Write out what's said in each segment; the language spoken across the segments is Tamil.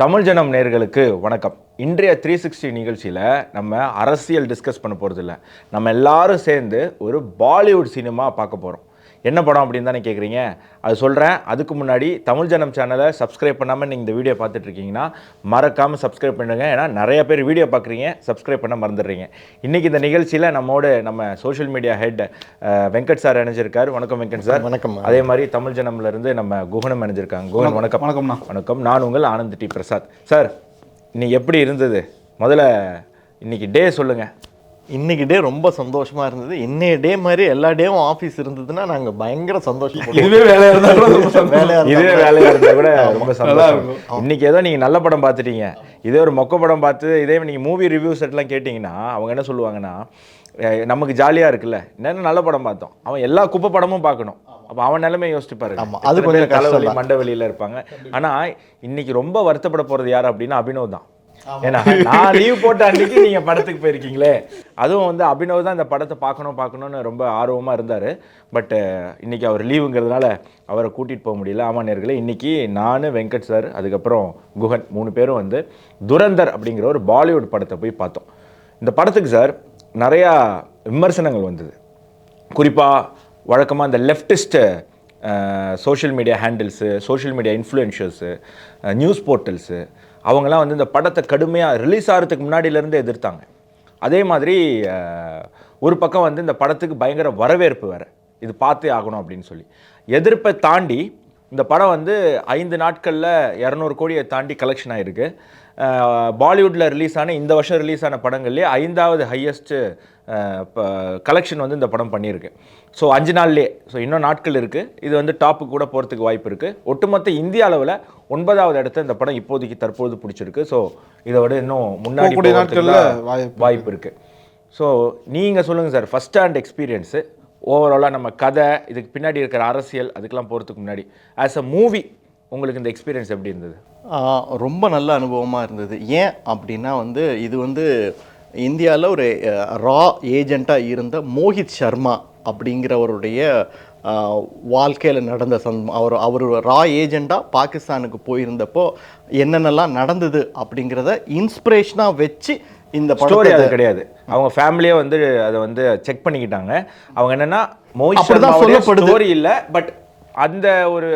தமிழ் ஜனம் நேயர்களுக்கு வணக்கம். இன்றைய 360 நிகழ்ச்சியில் நம்ம அரசியல் டிஸ்கஸ் பண்ண போகிறதில்ல. நம்ம எல்லாரும் சேர்ந்து ஒரு பாலிவுட் சினிமா பார்க்க போகிறோம். என்ன படம் அப்படின்னு தானே கேட்குறீங்க? அது சொல்கிறேன். அதுக்கு முன்னாடி தமிழ் ஜனம் சேனலை சப்ஸ்கிரைப் பண்ணாமல் நீங்கள் இந்த வீடியோ பார்த்துட்ருக்கீங்கன்னா மறக்காமல் சப்ஸ்கிரைப் பண்ணுங்க. ஏன்னா நிறைய பேர் வீடியோ பார்க்குறீங்க, சப்ஸ்கிரைப் பண்ண மறந்துடுறீங்க. இன்றைக்கி இந்த நிகழ்ச்சியில் நம்ம social media head Venkat sir இணைஞ்சிருக்கார். வணக்கம் வெங்கட் சார். வணக்கம். அதே மாதிரி தமிழ் ஜனம்லேருந்து நம்ம குகனம் இணைஞ்சிருக்காங்க. குகன் வணக்கம். வணக்கம்ண்ணா. வணக்கம். நான் உங்கள் ஆனந்த் டி பிரசாத். சார், இன்னைக்கு எப்படி இருந்தது? முதல்ல இன்னைக்கு டே சொல்லுங்கள். இன்னைக்கு டே ரொம்ப சந்தோஷமா இருந்தது. இன்னைய டே மாதிரி எல்லா டேவும் ஆஃபீஸ் இருந்ததுன்னா நாங்கள் பயங்கர சந்தோஷம். இதுவே வேலையாக இருந்தால் கூட இதுவே வேலையாக இருந்தால் கூட ரொம்ப சந்தோஷம். இன்னைக்கு ஏதோ நீங்கள் நல்ல படம் பார்த்துட்டீங்க, இதே ஒரு மொக்க படம் பார்த்து இதே நீங்கள் மூவி ரிவ்யூ செட்லாம் கேட்டிங்கன்னா அவங்க என்ன சொல்லுவாங்கன்னா, நமக்கு ஜாலியாக இருக்குல்ல, என்னென்ன நல்ல படம் பார்த்தோம், அவன் எல்லா குப்பை படமும் பார்க்கணும். அப்போ அவன் நிலைமை யோசிச்சு பாருங்க. அது கொஞ்சம் தலைவலி மண்டவலியில் இருப்பாங்க. ஆனால் இன்னைக்கு ரொம்ப வருத்தப்பட போகிறது யார் அப்படின்னா அபினவ் தான். ஏன்னா நான் லீவ் போட்ட அன்னைக்கு நீங்கள் படத்துக்கு போயிருக்கீங்களே, அதுவும் வந்து அபினவ் தான் இந்த படத்தை பார்க்கணும்னு ரொம்ப ஆர்வமாக இருந்தார். பட் இன்னைக்கு அவர் லீவுங்கிறதுனால அவரை கூட்டிகிட்டு போக முடியல. ஆமா நேயர்களே, இன்னைக்கு நான், வெங்கட் சார், அதுக்கப்புறம் குகன் 3 பேரும் வந்து துரந்தர் அப்படிங்கிற ஒரு பாலிவுட் படத்தை போய் பார்த்தோம். இந்த படத்துக்கு சார் நிறையா விமர்சனங்கள் வந்தது. குறிப்பாக வழக்கமாக இந்த leftist social media handles, social media influencers, news portals, அவங்களாம் வந்து இந்த படத்தை கடுமையாக ரிலீஸ் ஆகிறதுக்கு முன்னாடியிலேருந்து எதிர்த்தாங்க. அதே மாதிரி ஒரு பக்கம் வந்து இந்த படத்துக்கு பயங்கர வரவேற்பு வேறு, இது பார்த்தே ஆகணும் அப்படின்னு சொல்லி. எதிர்ப்பை தாண்டி இந்த படம் வந்து 5 நாட்களில் 200 கோடியை தாண்டி கலெக்ஷன் ஆகிருக்கு. பாலிவுட்டில் ரிலீஸ் ஆன இந்த வருஷம் ரிலீஸ் ஆன படங்கள்லேயே 5வது ஹையஸ்ட்டு கலெக்ஷன் வந்து இந்த படம் பண்ணியிருக்கு. ஸோ 5 நாள்லேயே. ஸோ இன்னும் நாட்கள் இருக்குது. இது வந்து டாப்புக்கு கூட போகிறதுக்கு வாய்ப்பு இருக்குது. ஒட்டுமொத்த இந்திய அளவில் 9வது இடத்த இந்த படம் இப்போதைக்கு தற்போது பிடிச்சிருக்கு. ஸோ இதோட இன்னும் முன்னாடி நாட்களில் வாய்ப்பு இருக்குது. ஸோ நீங்கள் சொல்லுங்கள் சார், ஃபஸ்ட் ஹேண்ட் எக்ஸ்பீரியன்ஸு, ஓவராலாக நம்ம கதை, இதுக்கு பின்னாடி இருக்கிற அரசியல், அதுக்கெலாம் போகிறதுக்கு முன்னாடி ஆஸ் அ மூவி உங்களுக்கு இந்த எக்ஸ்பீரியன்ஸ் எப்படி இருந்தது? ரொம்ப நல்ல அனுபவமாக இருந்தது. ஏன் அப்படின்னா வந்து இது வந்து இந்தியாவில் ஒரு ரா ஏஜெண்ட்டாக இருந்த மோஹித் சர்மா அப்படிங்கிறவருடைய வாழ்க்கையில் நடந்த அவர் ரா ஏஜெண்டாக பாகிஸ்தானுக்கு போயிருந்தப்போ என்னென்னலாம் நடந்தது அப்படிங்கிறத இன்ஸ்பிரேஷனாக வச்சு இந்த ஸ்டோரி அது கிடையாது. அவங்க ஃபேமிலியே வந்து அதை வந்து செக் பண்ணிக்கிட்டாங்க. அவங்க என்னென்னா மோஹித் சர்மா ஸ்டோரி இல்லை, பட் அந்த ஒரு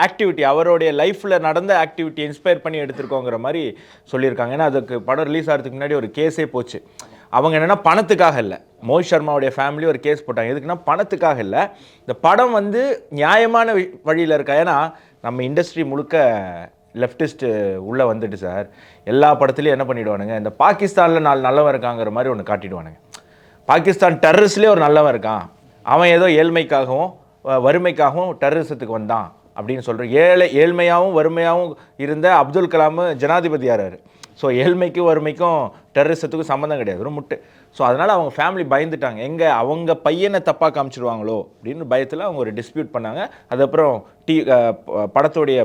ஆக்டிவிட்டி, அவருடைய லைஃப்பில் நடந்த ஆக்டிவிட்டி இன்ஸ்பயர் பண்ணி எடுத்துருக்கோங்கிற மாதிரி சொல்லியிருக்காங்க. ஏன்னா அதுக்கு படம் ரிலீஸ் ஆகிறதுக்கு முன்னாடி ஒரு கேஸே போச்சு. அவங்க என்னென்னா பணத்துக்காக இல்லை, மோஹித் சர்மாவுடைய ஃபேமிலி ஒரு கேஸ் போட்டாங்க. எதுக்குன்னா பணத்துக்காக இல்லை, இந்த படம் வந்து நியாயமான வழியில் இருக்கா. ஏன்னா நம்ம இண்டஸ்ட்ரி முழுக்க லெஃப்டிஸ்ட்டு உள்ளே வந்துட்டு சார், எல்லா படத்துலையும் என்ன பண்ணிவிடுவானுங்க, இந்த பாகிஸ்தானில் 4 நல்லவன் இருக்காங்கிற மாதிரி ஒன்று காட்டிடுவானுங்க. பாகிஸ்தான் டெரரிஸ்ட்லேயே ஒரு நல்லவன் இருக்கான், அவன் ஏதோ ஏழ்மைக்காகவும் வறுமைக்காகவும் டெரரிசத்துக்கு வந்தான் அப்படின்னு சொல்கிறேன். ஏழ்மையாகவும் வறுமையாகவும் இருந்த அப்துல் கலாம் ஜனாதிபதி ஆறாரு. ஸோ ஏழ்மைக்கும் வறுமைக்கும் டெரரிசத்துக்கும் சம்மந்தம் கிடையாது, ஒரு முட்டு. ஸோ அதனால் அவங்க ஃபேமிலி பயந்துட்டாங்க, எங்கே அவங்க பையனை தப்பாக காமிச்சிடுவாங்களோ அப்படின்னு பயத்தில் அவங்க ஒரு டிஸ்பியூட் பண்ணாங்க. அதுக்கப்புறம் படத்துடைய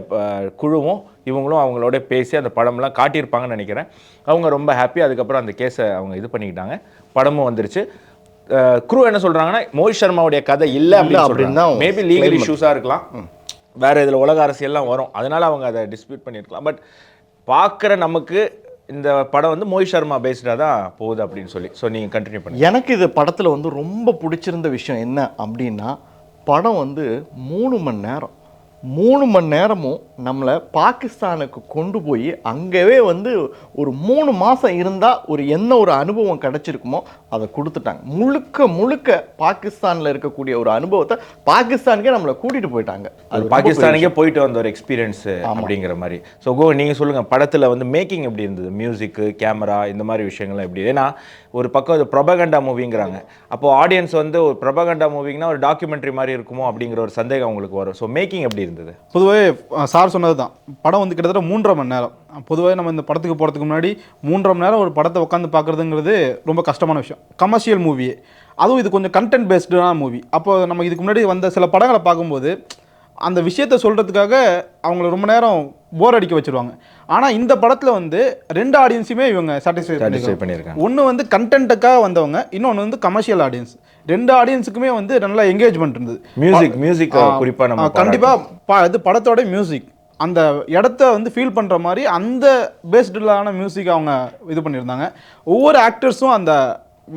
குழுவும் இவங்களும் அவங்களோட பேசி அந்த படம்லாம் காட்டியிருப்பாங்கன்னு நினைக்கிறேன். அவங்க ரொம்ப ஹாப்பி. அதுக்கப்புறம் அந்த கேஸை அவங்க இது பண்ணிக்கிட்டாங்க, படமும் வந்துருச்சு. குரூ என்ன சொல்கிறாங்கன்னா, மோஹித் சர்மாவுடைய கதை இல்லை அப்படின்னா மேபி லீகல் இஷ்யூஸாக இருக்கலாம், வேறு இதில் உலக அரசியல்லாம் வரும், அதனால் அவங்க அதை டிஸ்பியூட் பண்ணியிருக்கலாம். பட் பார்க்குற நமக்கு இந்த படம் வந்து மோஹித் சர்மா பேஸ்டாக தான் போகுது அப்படின்னு சொல்லி. ஸோ நீங்கள் கண்டினியூ பண்ணி. எனக்கு இது படத்தில் வந்து ரொம்ப பிடிச்சிருந்த விஷயம் என்ன அப்படின்னா, படம் வந்து 3 மணி நேரம், 3 மணி நேரமும் நம்மளை பாகிஸ்தானுக்கு கொண்டு போய் அங்கேவே வந்து ஒரு 3 மாதம் இருந்தால் என்ன ஒரு அனுபவம் கிடச்சிருக்குமோ அதை கொடுத்துட்டாங்க. முழுக்க பாகிஸ்தானில் இருக்கக்கூடிய ஒரு அனுபவத்தை பாகிஸ்தானுக்கே நம்மளை கூட்டிகிட்டு போயிட்டாங்க. அது பாகிஸ்தானுக்கே போயிட்டு வந்த ஒரு எக்ஸ்பீரியன்ஸு அப்படிங்கிற மாதிரி. ஸோ நீங்கள் சொல்லுங்கள், படத்தில் வந்து மேக்கிங் எப்படி இருந்தது? மியூசிக்கு, கேமரா, இந்த மாதிரி விஷயங்கள்லாம் எப்படி? ஏன்னா ஒரு பக்கம் அது ப்ரொபகண்டா மூவிங்கிறாங்க. அப்போது ஆடியன்ஸ் வந்து ஒரு ப்ரொபகண்டா மூவிங்னா ஒரு டாக்குமெண்ட்ரி மாதிரி இருக்குமோ அப்படிங்கிற ஒரு சந்தேகம் உங்களுக்கு வரும். ஸோ மேக்கிங் எப்படி இருந்தது? பொதுவாக சார் சொன்னது தான், படம் வந்து கிட்டத்தட்ட 3.5 மணி நேரம். பொதுவாக நம்ம இந்த படத்துக்கு போகிறதுக்கு முன்னாடி 3.5 மணி நேரம் ஒரு படத்தை உட்காந்து பார்க்குறதுங்கிறது ரொம்ப கஷ்டமான விஷயம். கமர்ஷியல் மூவி, அதுவும் இது கொஞ்சம் கண்டென்ட் பேஸ்டான மூவி. அப்போ நம்ம இதுக்கு முன்னாடி வந்த சில படங்களை பார்க்கும்போது அந்த விஷயத்தை சொல்கிறதுக்காக அவங்கள ரொம்ப நேரம் போர் அடிக்க வச்சுருவாங்க. ஆனால் இந்த படத்தில் வந்து 2 ஆடியன்ஸுமே இவங்க சாட்டிஸ்ஃபை பண்ணியிருக்காங்க. ஒன்று வந்து கண்டென்ட்டுக்காக வந்தவங்க, இன்னொன்று வந்து கமர்ஷியல் ஆடியன்ஸ். 2 ஆடியன்ஸுக்குமே வந்து நல்லா என்கேஜ்மெண்ட் இருந்தது. மியூசிக் குறிப்பாக நம்ம கண்டிப்பாக இது படத்தோட மியூசிக் அந்த இடத்த வந்து ஃபீல் பண்ணுற மாதிரி அந்த பேஸ்டான மியூசிக் அவங்க இது பண்ணியிருந்தாங்க. ஒவ்வொரு ஆக்டர்ஸும் அந்த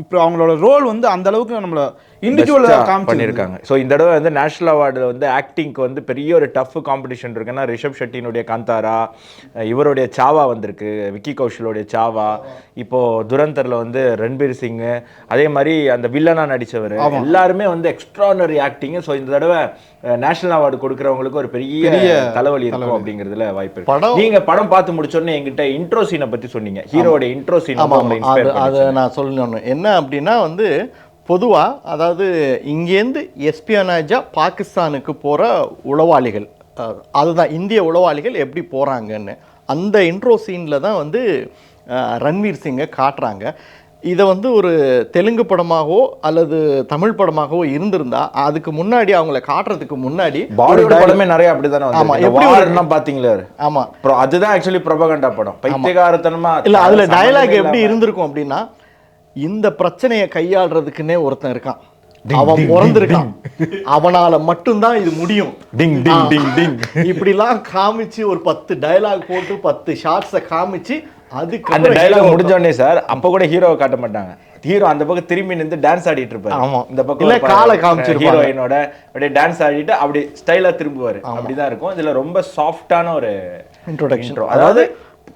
இப்போ அவங்களோட ரோல் வந்து அந்த அளவுக்கு நம்மளை இண்டிவிஜுவலாக பண்ணியிருக்காங்க. ஸோ இந்த தடவை வந்து நேஷனல் அவார்டு வந்து ஆக்டிங்க்கு வந்து பெரிய ஒரு டஃப் காம்படிஷன் இருக்குன்னா ரிஷப் ஷெட்டினுடைய காந்தாரா, இவருடைய சாவா வந்திருக்கு, விக்கி கௌஷலோடைய சாவா, இப்போ துரந்தரில் வந்து ரன்பீர் சிங், அதே மாதிரி அந்த வில்லனா நடித்தவர் எல்லாருமே வந்து எக்ஸ்ட்ரானரி ஆக்டிங்கு. ஸோ இந்த தடவை நேஷனல் அவார்டு கொடுக்குறவங்களுக்கு ஒரு பெரிய தலைவலி இருக்கும் அப்படிங்கிறதுல வாய்ப்பு இருக்கு. நீங்க படம் பார்த்து முடிச்சோடனே என்கிட்ட இன்ட்ரோ சீனை பற்றி சொன்னீங்க, ஹீரோட இன்ட்ரோ சீன். அதை நான் சொல்லணும் என்ன அப்படின்னா வந்து பொதுவாக அதாவது இங்கேருந்து எஸ்பியோனேஜாக பாகிஸ்தானுக்கு போகிற உளவாளிகள், அதுதான் இந்திய உளவாளிகள் எப்படி போகிறாங்கன்னு அந்த இன்ட்ரோ சீனில் தான் வந்து ரன்வீர் சிங்கை காட்டுறாங்க. இதை வந்து ஒரு தெலுங்கு படமாகவோ அல்லது தமிழ் படமாகவோ இருந்திருந்தா அதுக்கு முன்னாடி அவங்கள காட்டுறதுக்கு முன்னாடி படமே நிறைய அப்படிதானே. ஆமா, எப்படி பாத்தீங்களா? ஆமா, அதுதான் ஆக்சுவலி ப்ரொபகண்டா படம், பைத்தியகாரத்தனமா இல்ல. அதுல டயலாக் எப்படி இருந்திருக்கும் அப்படின்னா, இந்த பிரச்சனையை கையாளுறதுக்குன்னே ஒருத்தன் இருக்கான், அவன் பிறந்திருக்கான், அவனால மட்டும்தான் இது முடியும், இப்படிலாம் காமிச்சு ஒரு 10 டயலாக் போட்டு 10 ஷார்ட்ஸை காமிச்சு அதுக்கு அந்த டயலாக் முடிஞ்சோடனே சார் அப்ப கூட ஹீரோவை காட்ட மாட்டாங்க. ஹீரோ அந்த பக்கம் திரும்பி நின்று டான்ஸ் ஆடிட்டு இருப்பாரு. ஆமா, இந்த பக்கம் காலை காமிச்சிருப்பாங்க, ஹீரோயினோட அப்படியே டான்ஸ் ஆடிட்டு அப்படி ஸ்டைலா திரும்புவாரு. அப்படிதான் இருக்கும். இதுல ரொம்ப சாஃப்டான ஒரு இன்ட்ரோடக்ஷன், அதாவது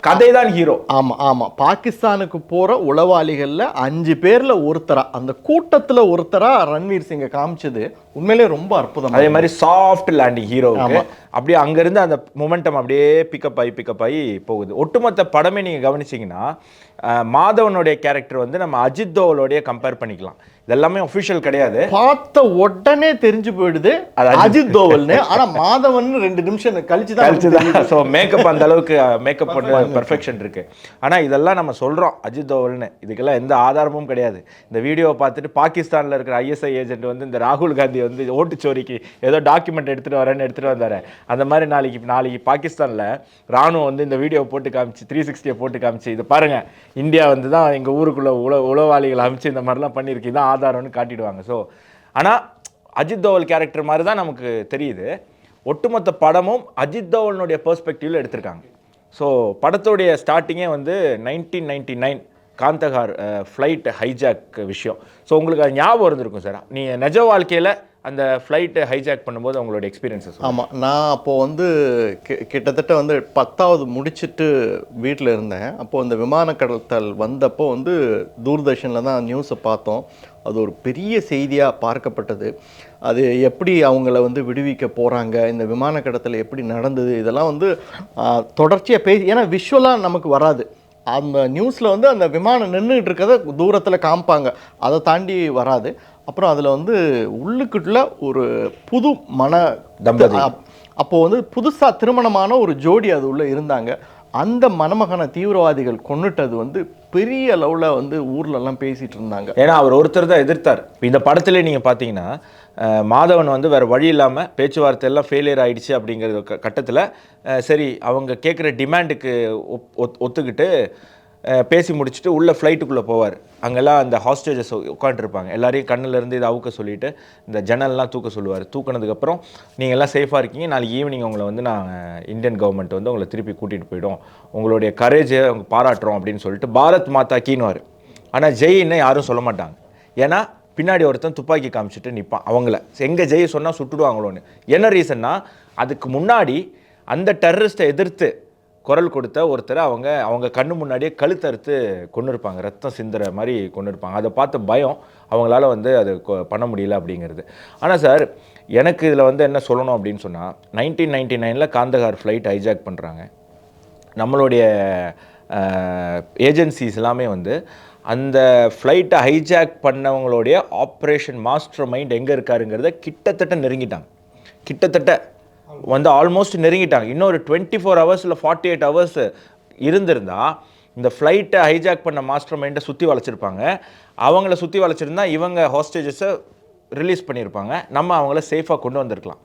கதை தான் ஹீரோ. ஆமா ஆமா, பாகிஸ்தானுக்கு போற உளவாளிகள்ல 5 பேர்ல ஒருத்தரா, அந்த கூட்டத்துல ஒருத்தரா ரன்வீர் சிங்கை காமிச்சது உண்மையிலே ரொம்ப அற்புதம். அதே மாதிரி சாஃப்ட் லேண்டிங் ஹீரோவுக்கு, அப்படியே அங்கிருந்து அந்த மொமெண்டம் அப்படியே பிக்கப் ஆகி போகுது. ஒட்டுமொத்த படமே நீங்க கவனிச்சீங்கன்னா மாதவனுடைய கேரக்டர் வந்து நம்ம அஜித் தோவலோடைய கம்பேர் பண்ணிக்கலாம். இதெல்லாமே ஒஃபிஷியல் கிடையாது, பார்த்த உடனே தெரிஞ்சு போயிடுது அஜித் தோவல்னு. ஆனா மாதவன் 2 நிமிஷம் கழிச்சு தான். ஸோ மேக்கப் அந்த அளவுக்கு மேக்கப் பண்ண பெர்ஃபெக்ஷன் இருக்கு. ஆனா இதெல்லாம் நம்ம சொல்றோம் அஜித் தோவல்னு, இதுக்கெல்லாம் எந்த ஆதாரமும் கிடையாது. இந்த வீடியோவை பார்த்துட்டு பாகிஸ்தான்ல இருக்கிற ISI ஏஜென்ட் வந்து இந்த ராகுல் காந்தி வந்து ஓட்டுச்சோரிக்கு ஏதோ டாக்குமெண்ட் எடுத்துட்டு வந்தாரு. அந்த மாதிரி நாளைக்கு பாகிஸ்தான்ல ராணுவம் வந்து இந்த வீடியோ போட்டு காமிச்சு 360 போட்டு காமிச்சு, இது பாருங்க இந்தியா வந்து தான் எங்க ஊருக்குள்ள உளவாளிகள் அமைச்சு இந்த மாதிரிலாம் பண்ணியிருக்கு, இதான் ஆதாரம்னு காட்டிடுவாங்க. ஸோ ஆனால் அஜித் தோவல் கேரக்டர் மாதிரி தான் நமக்கு தெரியுது. ஒட்டுமொத்த படமும் அஜித் தோவலினுடைய பெர்ஸ்பெக்டிவ்ல எடுத்திருக்காங்க. ஸோ படத்துடைய ஸ்டார்டிங்கே வந்து 1999 காந்தகார் ஃப்ளைட் ஹைஜாக் விஷயம். ஸோ உங்களுக்கு அது ஞாபகம் இருந்திருக்கும் சார், நீங்கள் நிஜ வாழ்க்கையில் அந்த ஃப்ளைட்டை ஹைஜாக் பண்ணும்போது அவங்களோட எக்ஸ்பீரியன்ஸஸ். ஆமாம், நான் அப்போது வந்து கிட்டத்தட்ட வந்து 10வது முடிச்சுட்டு வீட்டில் இருந்தேன். அப்போது இந்த விமான கடத்தல் வந்தப்போ வந்து தூர்தர்ஷனில் தான் நியூஸை பார்த்தோம். அது ஒரு பெரிய செய்தியாக பார்க்கப்பட்டது. அது எப்படி அவங்கள வந்து விடுவிக்க போகிறாங்க, இந்த விமான கடத்தல் எப்படி நடந்தது, இதெல்லாம் வந்து தொடர்ச்சியாக பேசி, ஏன்னா விஷுவலாக நமக்கு வராது. அந்த நியூஸில் வந்து அந்த விமானம் நின்றுட்டு இருக்கிறத தூரத்தில் காமிப்பாங்க, அதை தாண்டி வராது. அப்புறம் அதில் வந்து உள்ளுக்குள்ள ஒரு புது தம்பதி, அப்போது வந்து புதுசாக திருமணமான ஒரு ஜோடி அது உள்ளே இருந்தாங்க. அந்த மணமகனை தீவிரவாதிகள் கொன்னுட்டது வந்து பெரிய அளவில் வந்து ஊர்லெல்லாம் பேசிகிட்டு இருந்தாங்க. ஏன்னா அவர் ஒருத்தர் தான் எதிர்த்தார். இந்த படத்துல நீங்கள் பார்த்தீங்கன்னா மாதவன் வந்து வேறு வழி இல்லாமல் பேச்சுவார்த்தை எல்லாம் ஃபெயிலியர் ஆகிடுச்சு அப்படிங்கிற கட்டத்தில் சரி அவங்க கேட்குற டிமாண்டுக்கு ஒத்துக்கிட்டு பேசி முடிச்சுட்டு உள்ளே ஃப்ளைட்டுக்குள்ளே போவார். அங்கெல்லாம் அந்த ஹாஸ்டேஜஸ் உட்காந்துருப்பாங்க, எல்லாரையும் கண்ணிலேருந்து இதை அவுக்க சொல்லிவிட்டு இந்த ஜன்னல்லாம் தூக்க சொல்லுவார். தூக்கினதுக்கப்புறம் நீங்கள் எல்லாம் சேஃபாக இருக்கீங்க, நாளைக்கு ஈவினிங் உங்களை வந்து நாங்கள் இந்தியன் கவர்மெண்ட் வந்து உங்களை திருப்பி கூட்டிகிட்டு போயிடும், உங்களுடைய கரேஜை அவங்க பாராட்டுறோம் அப்படின்னு சொல்லிட்டு பாரத் மாதா கீனுவார். ஆனால் ஜெயின்னு யாரும் சொல்ல மாட்டாங்க, ஏன்னா பின்னாடி ஒருத்தன் துப்பாக்கி காமிச்சிட்டு நிற்பான். அவங்கள எங்கே ஜெய் சொன்னால் சுட்டுடுவாங்களோன்னு. என்ன ரீசன்னா, அதுக்கு முன்னாடி அந்த டெரரிஸ்ட்டை எதிர்த்து குரல் கொடுத்த ஒருத்தர் அவங்க கண்ணு முன்னாடியே கழுத்தறுத்து கொண்டு இருப்பாங்க, ரத்தம் சிந்துற மாதிரி கொண்டு இருப்பாங்க. அதை பார்த்த பயம் அவங்களால வந்து அது பண்ண முடியல அப்படிங்கிறது. ஆனால் சார் எனக்கு இதில் வந்து என்ன சொல்லணும் அப்படின்னு சொன்னால், 1999 காந்தகார் ஃப்ளைட் ஹைஜாக் பண்ணுறாங்க. நம்மளுடைய ஏஜென்சிஸ் எல்லாமே வந்து அந்த ஃப்ளைட்டை ஹைஜாக் பண்ணவங்களுடைய ஆப்ரேஷன் மாஸ்டர் மைண்ட் எங்கே இருக்காருங்கிறத கிட்டத்தட்ட நெருங்கிட்டாங்க. கிட்டத்தட்ட வந்து ஆல்மோஸ்ட் நெருங்கிட்டாங்க. இன்னொரு 24 hours இல்லை 48 hours இருந்திருந்தா இந்த ஃப்ளைட்டை ஹைஜாக் பண்ண மாஸ்டர் மைண்டை சுற்றி வளைச்சிருப்பாங்க. அவங்கள சுற்றி வளைச்சிருந்தா இவங்க ஹாஸ்டேஜஸை ரிலீஸ் பண்ணியிருப்பாங்க, நம்ம அவங்கள சேஃபாக கொண்டு வந்திருக்கலாம்.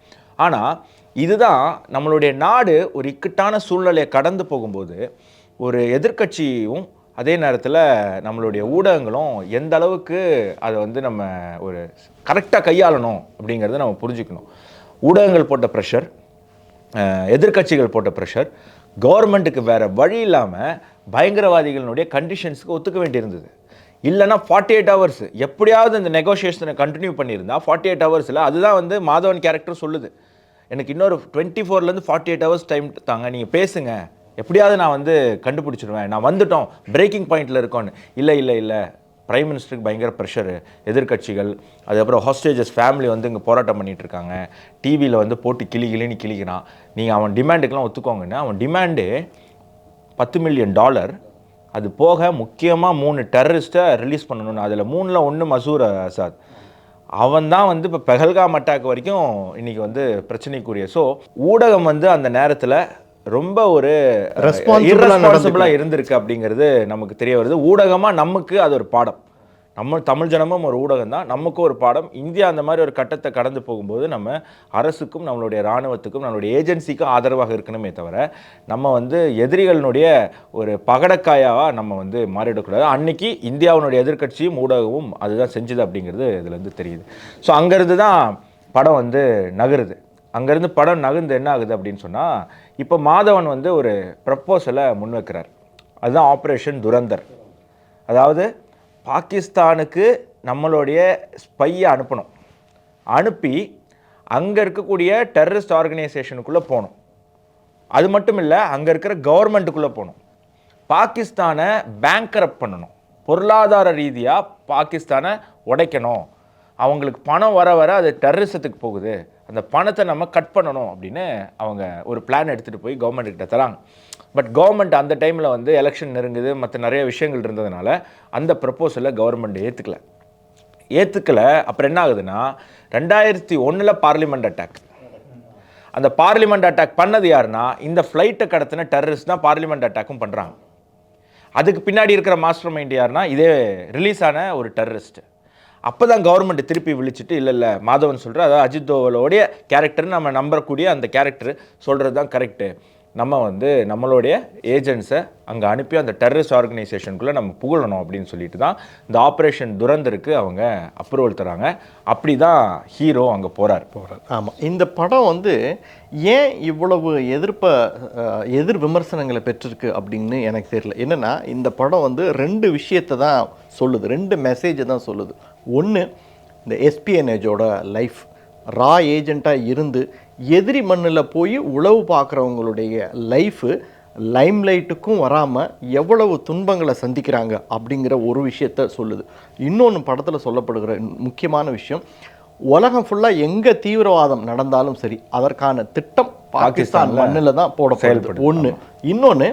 ஆனால் இதுதான் நம்மளுடைய நாடு ஒரு இக்கட்டான சூழ்நிலையை கடந்து போகும்போது ஒரு எதிர்க்கட்சியும் அதே நேரத்தில் நம்மளுடைய ஊடகங்களும் எந்த அளவுக்கு அதை வந்து நம்ம ஒரு கரெக்டாக கையாளணும் அப்படிங்கிறத நம்ம புரிஞ்சுக்கணும். ஊடகங்கள் போட்ட ப்ரெஷர், எதிர்க்கட்சிகள் போட்ட ப்ரெஷர், கவர்மெண்ட்டுக்கு வேறு வழி இல்லாமல் பயங்கரவாதிகளுடைய கண்டிஷன்ஸுக்கு ஒத்துக்க வேண்டியிருந்தது. இல்லைனா 48 ஹவர்ஸ் எப்படியாவது இந்த நெகோஷியேஷனை கண்டினியூ பண்ணியிருந்தா 48 ஹவர்ஸில், அதுதான் வந்து மாதவன் கேரக்டர் சொல்லுது, எனக்கு இன்னொரு 24லேருந்து 48 ஹவர்ஸ் டைம் தாங்க, நீங்கள் பேசுங்க, எப்படியாவது நான் வந்து கண்டுபிடிச்சிடுவேன், நான் வந்துட்டோம், பிரேக்கிங் பாயிண்டில் இருக்கோன்னு. இல்லை பிரைம் மினிஸ்டருக்கு பயங்கர ப்ரெஷரு, எதிர்க்கட்சிகள், அதுக்கப்புறம் ஹாஸ்டேஜஸ் ஃபேமிலி வந்து இங்கே போராட்டம் பண்ணிகிட்டு இருக்காங்க, டிவியில் வந்து போட்டு கிளின்னு கிளிக்கிறான், நீங்கள் அவன் டிமாண்டுக்கெலாம் ஒத்துக்கோங்கன்னு. அவன் டிமாண்டு $10 மில்லியன், அது போக முக்கியமாக 3 டெரரிஸ்ட்டை ரிலீஸ் பண்ணணும்னு. அதில் 3ல் 1 மசூர் அசாத். அவன் தான் வந்து இப்போ பெஹல்காம் அட்டாக் வரைக்கும் இன்றைக்கி வந்து பிரச்சனைக்குரிய. ஸோ ஊடகம் வந்து அந்த நேரத்தில் ரொம்ப ஒரு ரெஸ்பான்சிபிளாக இருந்திருக்கு அப்படிங்கிறது நமக்கு தெரிய வருது. ஊடகமாக நமக்கு அது ஒரு பாடம். நம்ம தமிழ் ஜனமும் ஒரு ஊடகம் தான், நமக்கும் ஒரு பாடம். இந்தியா அந்த மாதிரி ஒரு கட்டத்தை கடந்து போகும்போது நம்ம அரசுக்கும் நம்மளுடைய இராணுவத்துக்கும் நம்மளுடைய ஏஜென்சிக்கும் ஆதரவாக இருக்கணுமே தவிர நம்ம வந்து எதிரிகளினுடைய ஒரு பகடக்காயாக நம்ம வந்து மாறிடக்கூடாது. அன்னைக்கு இந்தியாவினுடைய எதிர்க்கட்சியும் ஊடகமும் அதுதான் செஞ்சுது அப்படிங்கிறது இதுலேருந்து தெரியுது. ஸோ அங்கேருந்து தான் படம் வந்து நகருது. அங்கேருந்து படம் நகர்ந்து என்ன ஆகுது அப்படின்னு சொன்னால், இப்போ மாதவன் வந்து ஒரு ப்ரப்போசலை முன்வைக்கிறார். அதுதான் ஆப்ரேஷன் துரந்தர். அதாவது பாகிஸ்தானுக்கு நம்மளுடைய ஸ்பையை அனுப்பணும், அனுப்பி அங்கே இருக்கக்கூடிய டெரரிஸ்ட் ஆர்கனைசேஷனுக்குள்ளே போகணும். அது மட்டும் இல்லை, அங்கே இருக்கிற கவர்மெண்ட்டுக்குள்ளே போகணும், பாகிஸ்தானை பேங்க்ரப்ட் பண்ணணும், பொருளாதார ரீதியாக பாகிஸ்தானை உடைக்கணும், அவங்களுக்கு பணம் வர அது டெரரிசத்துக்கு போகுது, அந்த பணத்தை நம்ம கட் பண்ணணும் அப்படின்னு அவங்க ஒரு பிளான் எடுத்துகிட்டு போய் கவர்மெண்ட்டுக்கிட்ட தராங்க. பட் கவர்மெண்ட் அந்த டைமில் வந்து எலெக்ஷன் நெருங்குது, மற்ற நிறைய விஷயங்கள் இருந்ததுனால அந்த ப்ரப்போசலை கவர்மெண்ட் ஏற்றுக்கலை. அப்புறம் என்ன ஆகுதுன்னா, 2001 பார்லிமெண்ட் அட்டாக். அந்த பார்லிமெண்ட் அட்டாக் பண்ணது யாருன்னா, இந்த ஃப்ளைட்டை கடத்தின டெரரிஸ்ட் தான் பார்லிமெண்ட் அட்டாக்கும் பண்ணுறாங்க. அதுக்கு பின்னாடி இருக்கிற மாஸ்டர் மைண்ட் யாருன்னா, இதே ரிலீஸ் ஆன ஒரு டெரரிஸ்ட். அப்போ தான் கவர்மெண்ட் திருப்பி விழிச்சிட்டு, இல்லை மாதவன் சொல்கிற, அதாவது அஜித் தோவலோடைய கேரக்டர் நம்ம நம்பக்கூடிய அந்த கேரக்டர் சொல்கிறது தான் கரெக்டு, நம்ம வந்து நம்மளுடைய ஏஜென்ட்ஸை அங்கே அனுப்பி அந்த டெரரிஸ்ட் ஆர்கனைசேஷனுக்குள்ளே நம்ம புகழணும் அப்படின்னு சொல்லிட்டு தான் இந்த ஆப்ரேஷன் துரந்தருக்கு அவங்க அப்ரூவல் தராங்க. அப்படி தான் ஹீரோ அங்கே போகிறார். ஆமாம், இந்த படம் வந்து ஏன் இவ்வளவு எதிர் விமர்சனங்களை பெற்றிருக்கு அப்படின்னு எனக்கு தெரியல. என்னென்னா, இந்த படம் வந்து 2 விஷயத்தை தான் சொல்லுது, 2 மெசேஜை தான் சொல்லுது. ஒன்று, இந்த எஸ்பிஎன்ஏஜோட லைஃப், ரா ஏஜெண்ட்டாக இருந்து எதிரி மண்ணில் போய் உளவு பார்க்குறவங்களுடைய லைஃபு லைம்லைட்டுக்கும் வராமல் எவ்வளவு துன்பங்களை சந்திக்கிறாங்க அப்படிங்கிற ஒரு விஷயத்த சொல்லுது. இன்னொன்று படத்தில் சொல்லப்படுகிற முக்கியமான விஷயம், உலகம் ஃபுல்லாக எங்கே தீவிரவாதம் நடந்தாலும் சரி அதற்கான திட்டம் பாகிஸ்தான் மண்ணில் தான் போடப்படுது. ஒன்று. இன்னொன்று,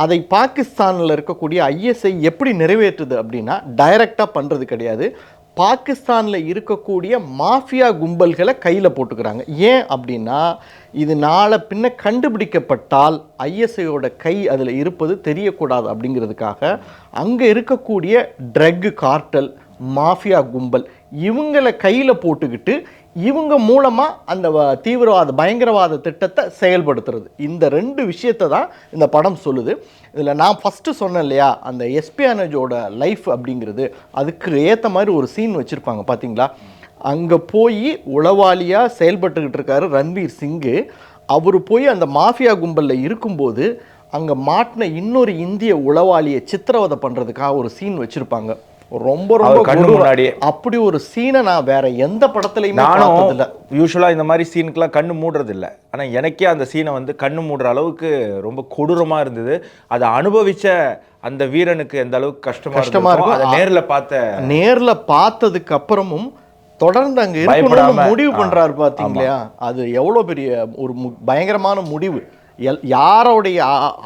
அதை பாகிஸ்தானில் இருக்கக்கூடிய ஐஎஸ்ஐ எப்படி நிறைவேற்றுது அப்படின்னா, டைரெக்டாக பண்ணுறது கிடையாது, பாகிஸ்தானில் இருக்கக்கூடிய மாஃபியா கும்பல்களை கையில் போட்டுக்கிறாங்க. ஏன் அப்படின்னா, இது நாளை பின்ன கண்டுபிடிக்கப்பட்டால் ஐஎஸ்ஐயோட கை அதில் இருப்பது தெரியக்கூடாது அப்படிங்கிறதுக்காக அங்கே இருக்கக்கூடிய ட்ரக் கார்ட்டல், மாஃபியா கும்பல் இவங்களை கையில் போட்டுக்கிட்டு இவங்க மூலமாக அந்த தீவிரவாத பயங்கரவாத திட்டத்தை செயல்படுத்துறது. இந்த 2 விஷயத்தை தான் இந்த படம் சொல்லுது. இதில் நான் ஃபஸ்ட்டு சொன்னேன் இல்லையா, அந்த எஸ்பியானேஜோட லைஃப் அப்படிங்கிறது, அதுக்கு ஏற்ற மாதிரி ஒரு சீன் வச்சுருப்பாங்க பார்த்தீங்களா. அங்கே போய் உளவாளியாக செயல்பட்டுக்கிட்டு இருக்காரு ரன்வீர் சிங்கு. அவர் போய் அந்த மாஃபியா கும்பலில் இருக்கும்போது அங்கே மாட்டின இன்னொரு இந்திய உளவாளியை சித்திரவதை பண்ணுறதுக்காக ஒரு சீன் வச்சுருப்பாங்க. ரொம்ப கண்ணு முன்னாடியே அப்படி ஒரு சீனை நான் வேற எந்த படத்துலையுமே பார்த்ததில்லை. யூஸ்வலாக இந்த மாதிரி சீனுக்கெல்லாம் கண்ணு மூடுறது இல்லை, ஆனால் எனக்கே அந்த சீனை வந்து கண்ணு மூடுற அளவுக்கு ரொம்ப கொடூரமாக இருந்தது. அதை அனுபவிச்ச அந்த வீரனுக்கு எந்த அளவுக்கு கஷ்டமா இருக்கும், அதை நேரில் பார்த்ததுக்கு அப்புறமும் தொடர்ந்து அங்கே இருக்கணும்னு முடிவு பண்ணுறாரு பார்த்தீங்களா. அது எவ்வளோ பெரிய ஒரு பயங்கரமான முடிவு. யாரோடைய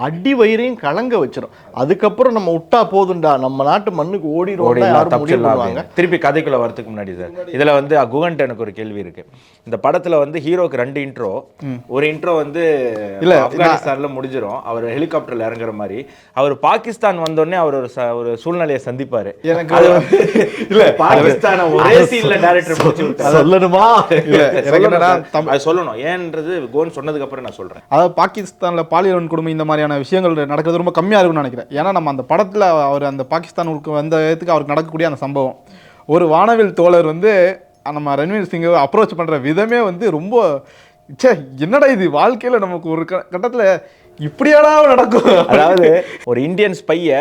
அடி வயிறையும் கலங்க வச்சிடும். அதுக்கப்புறம் நம்ம விட்டா போதுண்டா, நம்ம நாட்டு மண்ணுக்கு ஓடிடுவாங்க. திருப்பி கதைக்குள்ள வரதுக்கு முன்னாடி சார், இதுல வந்து குகன்ட்ட எனக்கு ஒரு கேள்வி இருக்கு. இந்த படத்துல வந்து ஹீரோக்கு 2 இன்ட்ரோ. ஒரு இன்ட்ரோ வந்து இல்ல ஆப்கானிஸ்தான்ல முடிஞ்சிடும், அவர் ஹெலிகாப்டர்ல இறங்குற மாதிரி. அவர் பாகிஸ்தான் வந்தோடனே அவர் ஒரு சூழ்நிலையை சந்திப்பாரு. எனக்கு அது வந்து இல்ல பாகிஸ்தான ஒரே சீன்ல டைரக்டர் முடிச்சு விட்டாரு. சொல்லணுமா? இல்ல சொல்லணும் ஏன்றது கோன் சொன்னதுக்கு அப்புறம் நான் சொல்றேன். அதாவது பாகிஸ்தானில் பாலியல் கொடுமை இந்த மாதிரியான விஷயங்கள் நடக்கிறது ரொம்ப கம்மியாக இருக்கும்னு நினைக்கிறேன். ஏன்னா நம்ம அந்த படத்தில் அவர் அந்த பாகிஸ்தானுக்கு வந்த இடத்துக்கு அவருக்கு நடக்கக்கூடிய அந்த சம்பவம், ஒரு வானவில் தோழர் வந்து நம்ம ரன்வீர் சிங்கை அப்ரோச் பண்ணுற விதமே வந்து ரொம்ப ச்சே என்னடா இது வாழ்க்கையில் நமக்கு ஒரு கட்டத்தில் இப்படியாடா நடக்கும். அதாவது ஒரு இந்தியன் ஸ்பையை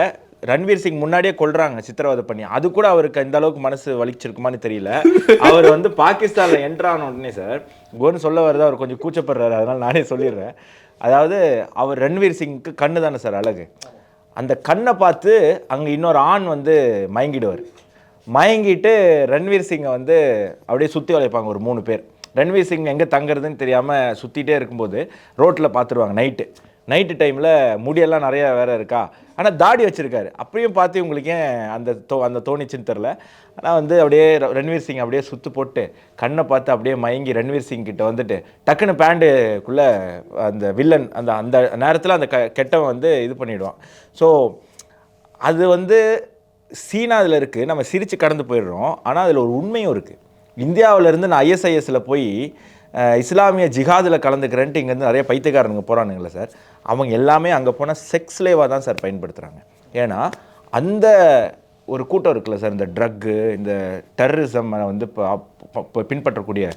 ரன்வீர் சிங் முன்னாடியே கொல்றாங்க சித்திரவதை பண்ணி. அது கூட அவருக்கு இந்த அளவுக்கு மனசு வலிச்சிருக்குமான்னு தெரியல. அவர் வந்து பாகிஸ்தானில் என்ட்ரான உடனே சார் கோன்னு சொல்ல வருது, அவர் கொஞ்சம் கூச்சப்படுறாரு, அதனால நானே சொல்லிடுறேன். அதாவது அவர் ரன்வீர் சிங்க்கு கண்ணு தானே சார் அழகு. அந்த கண்ணை பார்த்து அங்கே இன்னொரு ஆண் வந்து மயங்கிடுவார். மயங்கிட்டு ரன்வீர் சிங்கை வந்து அப்படியே சுற்றி வளைப்பாங்க ஒரு 3 பேர். ரன்வீர் சிங் எங்கே தங்குறதுன்னு தெரியாமல் சுற்றிட்டே இருக்கும்போது ரோட்டில் பார்த்துருவாங்க. நைட்டு டைமில் முடியெல்லாம் நிறையா வேறு இருக்கா, ஆனால் தாடி வச்சுருக்காரு. அப்படியும் பார்த்து உங்களுக்கு ஏன் அந்த தோணிச்சுன்னு தெரில. ஆனால் வந்து அப்படியே ரன்வீர் சிங் அப்படியே சுற்று போட்டு கண்ணை பார்த்து அப்படியே மயங்கி ரன்வீர் சிங் கிட்ட வந்துட்டு டக்குன்னு பேண்டுக்குள்ளே அந்த வில்லன் அந்த நேரத்தில் அந்த கெட்டவன் வந்து இது பண்ணிவிடுவான். ஸோ அது வந்து சீனா அதில் இருக்குது, நம்ம சிரித்து கடந்து போயிடுறோம். ஆனால் அதில் ஒரு உண்மையும் இருக்குது. இந்தியாவிலேருந்து நான் ISISல போய் இஸ்லாமிய ஜிஹாதில் கலந்துக்கிறேன்ட்டு இங்கேருந்து நிறைய பைத்தியக்காரனுங்க போகிறானுங்களே சார், அவங்க எல்லாமே அங்கே போனால் செக்ஸ் லேவாக தான் சார் பயன்படுத்துகிறாங்க. ஏன்னா அந்த ஒரு கூட்டம் இருக்குல்ல சார், இந்த ட்ரக்கு, இந்த டெரரிசம் வந்து பின்பற்றக்கூடிய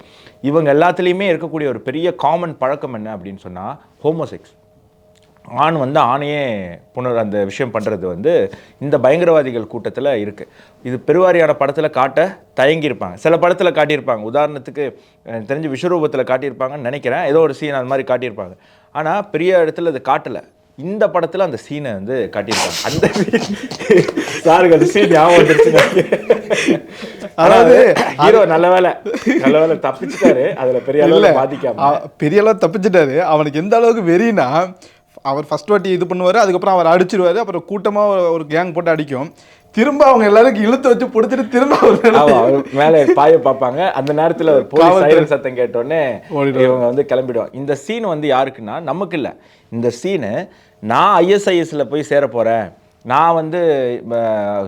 இவங்க எல்லாத்துலேயுமே இருக்கக்கூடிய ஒரு பெரிய காமன் பழக்கம் என்ன அப்படின்னு சொன்னால் ஹோமோசெக்ஸ். ஆண் வந்து ஆணையே அந்த விஷயம் பண்ணுறது வந்து இந்த பயங்கரவாதிகள் கூட்டத்தில் இருக்குது. இது பெருவாரியான படத்தில் காட்ட தயங்கியிருப்பாங்க. சில படத்தில் காட்டியிருப்பாங்க, உதாரணத்துக்கு தெரிஞ்ச விஸ்வரூபத்தில் காட்டியிருப்பாங்கன்னு நினைக்கிறேன், ஏதோ ஒரு சீன் அந்த மாதிரி காட்டியிருப்பாங்க. ஆனால் பெரிய இடத்துல அது காட்டலை. இந்த படத்தில் அந்த சீனை வந்து காட்டியிருப்பாங்க. அந்த சாருக்கு அந்த சீன் ஞாபகம் வந்துருச்சுங்க. அதாவது ஹீரோ நல்ல வேலை தப்பிச்சிட்டாரு, அதில் பெரிய அளவில் பாதிக்காம பெரிய அளவு தப்பிச்சிட்டாரு. அவனுக்கு எந்த அளவுக்கு வெறினா, அவர் ஃபர்ஸ்ட் வாட்டி இது பண்ணுவார், அதுக்கப்புறம் அவர் அடிச்சிருவாரு, அப்புறம் கூட்டமாக ஒரு கேங் போட்டு அடிக்கும், திரும்ப அவங்க எல்லாருக்கும் இழுத்து வச்சு பிடிச்சிட்டு திரும்ப அவர் மேலே பாய பார்ப்பாங்க. அந்த நேரத்தில் ஒரு போலீஸ் சத்தம் கேட்டோடனே இவங்க வந்து கிளம்பிடுவாங்க. இந்த சீன் வந்து யாருக்குன்னா நமக்கு இல்லை. இந்த சீனு நான் ISISல போய் சேர போகிறேன், நான் வந்து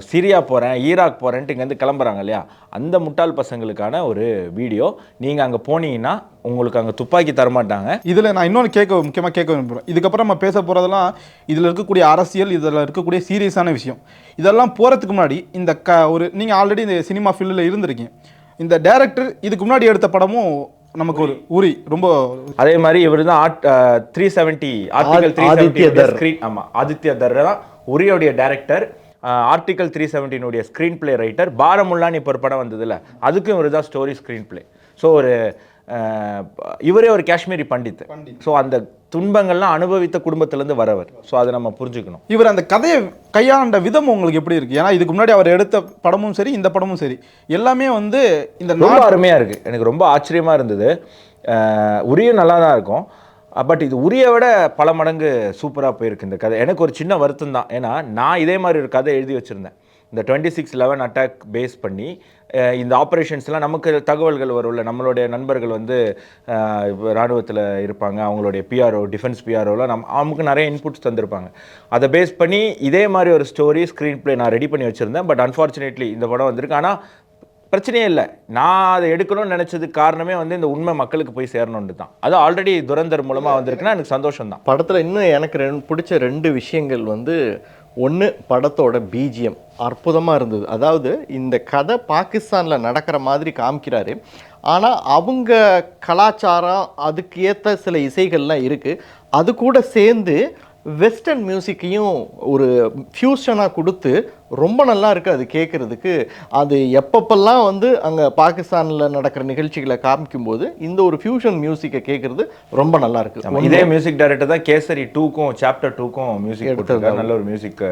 சிரியா போகிறேன், ஈராக் போகிறேன்ட்டு இங்கேருந்து கிளம்புறாங்க இல்லையா, அந்த முட்டாள் பசங்களுக்கான ஒரு வீடியோ. நீங்கள் அங்கே போனீங்கன்னா உங்களுக்கு அங்கே துப்பாக்கி தரமாட்டாங்க. இதில் நான் இன்னொன்று முக்கியமாக கேட்க விரும்புகிறேன். இதுக்கப்புறம் நம்ம பேச போகிறதெல்லாம் இதில் இருக்கக்கூடிய அரசியல், இதில் இருக்கக்கூடிய சீரியஸான விஷயம். இதெல்லாம் போகிறதுக்கு முன்னாடி இந்த நீங்கள் ஆல்ரெடி இந்த சினிமா ஃபீல்டில் இருந்திருக்கீங்க. இந்த டைரக்டர் இதுக்கு முன்னாடி எடுத்த படமும் நமக்கு ஒரு உரி ரொம்ப அதே மாதிரி இவர் தான் 370 ஆர்டிகல் 370 ஆமாம், ஆதித்ய தர் தான் உரியோடைய director. Article 317 screenplay writer. பாரமுல்லான்னு இப்போ ஒரு படம் வந்ததில்ல, அதுக்கும் இவர் தான் ஸ்டோரி ஸ்க்ரீன் பிளே. ஸோ இவரே ஒரு காஷ்மீரி பண்டித். ஸோ அந்த துன்பங்கள்லாம் அனுபவித்த குடும்பத்திலேருந்து வரவர். ஸோ அதை நம்ம புரிஞ்சுக்கணும். இவர் அந்த கதையை கையாண்ட விதம் உங்களுக்கு எப்படி இருக்குது? ஏன்னா இதுக்கு முன்னாடி அவர் எடுத்த படமும் சரி, இந்த படமும் சரி, எல்லாமே வந்து இந்த ரொம்ப அருமையாக இருக்குது. எனக்கு ரொம்ப ஆச்சரியமாக இருந்தது. உரியும் நல்லா தான் இருக்கும், பட் இது உரியை விட பல மடங்கு சூப்பராக போயிருக்கு இந்த கதை. எனக்கு ஒரு சின்ன வருத்தம் தான். ஏன்னா நான் இதே மாதிரி ஒரு கதை எழுதி வச்சுருந்தேன். இந்த 26/11 அட்டாக் பேஸ் பண்ணி இந்த ஆப்ரேஷன்ஸ்லாம் நமக்கு தகவல்கள் வரும்ல, நம்மளுடைய நண்பர்கள் வந்து இராணுவத்தில் இருப்பாங்க, அவங்களுடைய PRO, டிஃபென்ஸ் PROலாம் நமக்கு நிறைய இன்புட்ஸ் தந்திருப்பாங்க. அதை பேஸ் பண்ணி இதே மாதிரி ஒரு ஸ்டோரி ஸ்க்ரீன் பிளே நான் ரெடி பண்ணி வச்சுருந்தேன். பட் அன்ஃபார்ச்சுனேட்லி இந்த படம் வந்திருக்கு. ஆனால் பிரச்சனையே இல்லை, நான் அதை எடுக்கணும்னு நினச்சதுக்கு காரணமே வந்து இந்த உண்மை மக்களுக்கு போய் சேரணுன்ட்டு தான். அது ஆல்ரெடி துரந்தர் மூலமாக வந்திருக்குன்னா எனக்கு சந்தோஷம் தான். படத்தில் இன்னும் எனக்கு பிடிச்ச 2 விஷயங்கள் வந்து, ஒன்று படத்தோட BGM அற்புதமாக இருந்தது. அதாவது இந்த கதை பாகிஸ்தானில் நடக்கிற மாதிரி காமிக்கிறாரு, ஆனால் அவங்க கலாச்சாரம் அதுக்கு ஏற்ற சில இசைகள்லாம் இருக்குது. அது கூட சேர்ந்து வெஸ்டர்ன் மியூசிக்கையும் ஒரு ஃபியூஷனாக கொடுத்து ரொம்ப நல்லா இருக்குது அது கேட்குறதுக்கு. அது எப்பப்பெல்லாம் வந்து அங்கே பாகிஸ்தானில் நடக்கிற நிகழ்ச்சிகளை காமிக்கும்போது இந்த ஒரு ஃபியூஷன் மியூசிக்கை கேட்குறது ரொம்ப நல்லா இருக்குது. இதே மியூசிக் டைரக்டர் தான் கேசரி 2க்கும் சாப்டர் 2க்கும் மியூசிக் எடுத்திருக்காரு. நல்ல ஒரு மியூசிக்,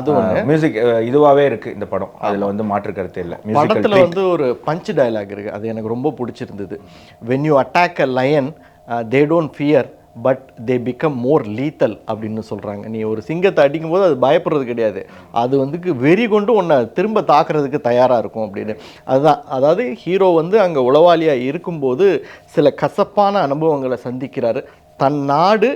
அது மியூசிக் இதுவாகவே இருக்குது இந்த படம். அதில் வந்து மாற்று கருத்து இல்லை. படத்தில் வந்து ஒரு பஞ்ச் டயலாக் இருக்குது, அது எனக்கு ரொம்ப பிடிச்சிருந்தது. When you attack a lion they don't fear but they become more lethal அப்படின்னு சொல்கிறாங்க. நீ ஒரு சிங்கத்தை அடிக்கும்போது அது பயப்படுறது கிடையாது, அது வந்து வெறி கொண்டு உன்னை திரும்ப தாக்குறதுக்கு தயாராக இருக்கும் அப்படின்னு. அதுதான், அதாவது ஹீரோ வந்து அங்கே உளவாளியாக இருக்கும்போது சில கசப்பான அனுபவங்களை சந்திக்கிறாரு. தன் நாடு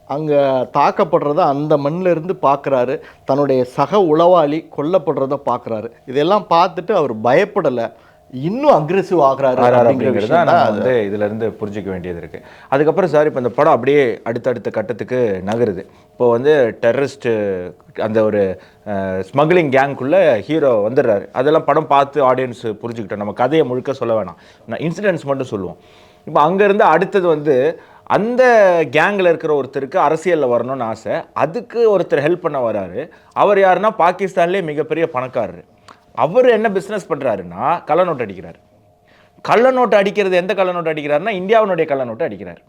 அங்கே தாக்கப்படுறத அந்த மண்ணில் இருந்து பார்க்குறாரு, தன்னுடைய சக உளவாளி கொல்லப்படுறத பார்க்குறாரு. இதெல்லாம் பார்த்துட்டு அவர் பயப்படலை, இன்னும் அக்ரெசிவ் ஆகிறாரு அப்படிங்கிறது தான் நம்ம வந்து இதுல இருந்து புரிஞ்சிக்க வேண்டியது இருக்கு. அதுக்கப்புறம் சார் இப்போ இந்த படம் அப்படியே அடுத்தடுத்த கட்டத்துக்கு நகருது. இப்போ வந்து டெரரிஸ்ட் அந்த ஒரு ஸ்மக்லிங் கேங்குள்ள ஹீரோ வந்துடுறாரு. அதெல்லாம் படம் பார்த்து ஆடியன்ஸ் புரிஞ்சுக்கிட்டோம். நம்ம கதையை முழுக்க சொல்ல வேணாம், நான் இன்சிடென்ட்ஸ் மட்டும் சொல்லுவோம். இப்போ அங்கேருந்து அடுத்தது வந்து அந்த கேங்கில் இருக்கிற ஒருத்தருக்கு அரசியலில் வரணும்னு ஆசை, அதுக்கு ஒருத்தர் ஹெல்ப் பண்ண வராரு. அவர் யாருன்னா பாகிஸ்தான்லேயே மிகப்பெரிய பணக்காரர். அவர் என்ன பிஸ்னஸ் பண்ணுறாருன்னா கள்ள நோட்டு அடிக்கிறார். கள்ள நோட்டு அடிக்கிறது எந்த கள்ள நோட்டு அடிக்கிறாருன்னா இந்தியாவினுடைய கள்ள நோட்டு அடிக்கிறார்.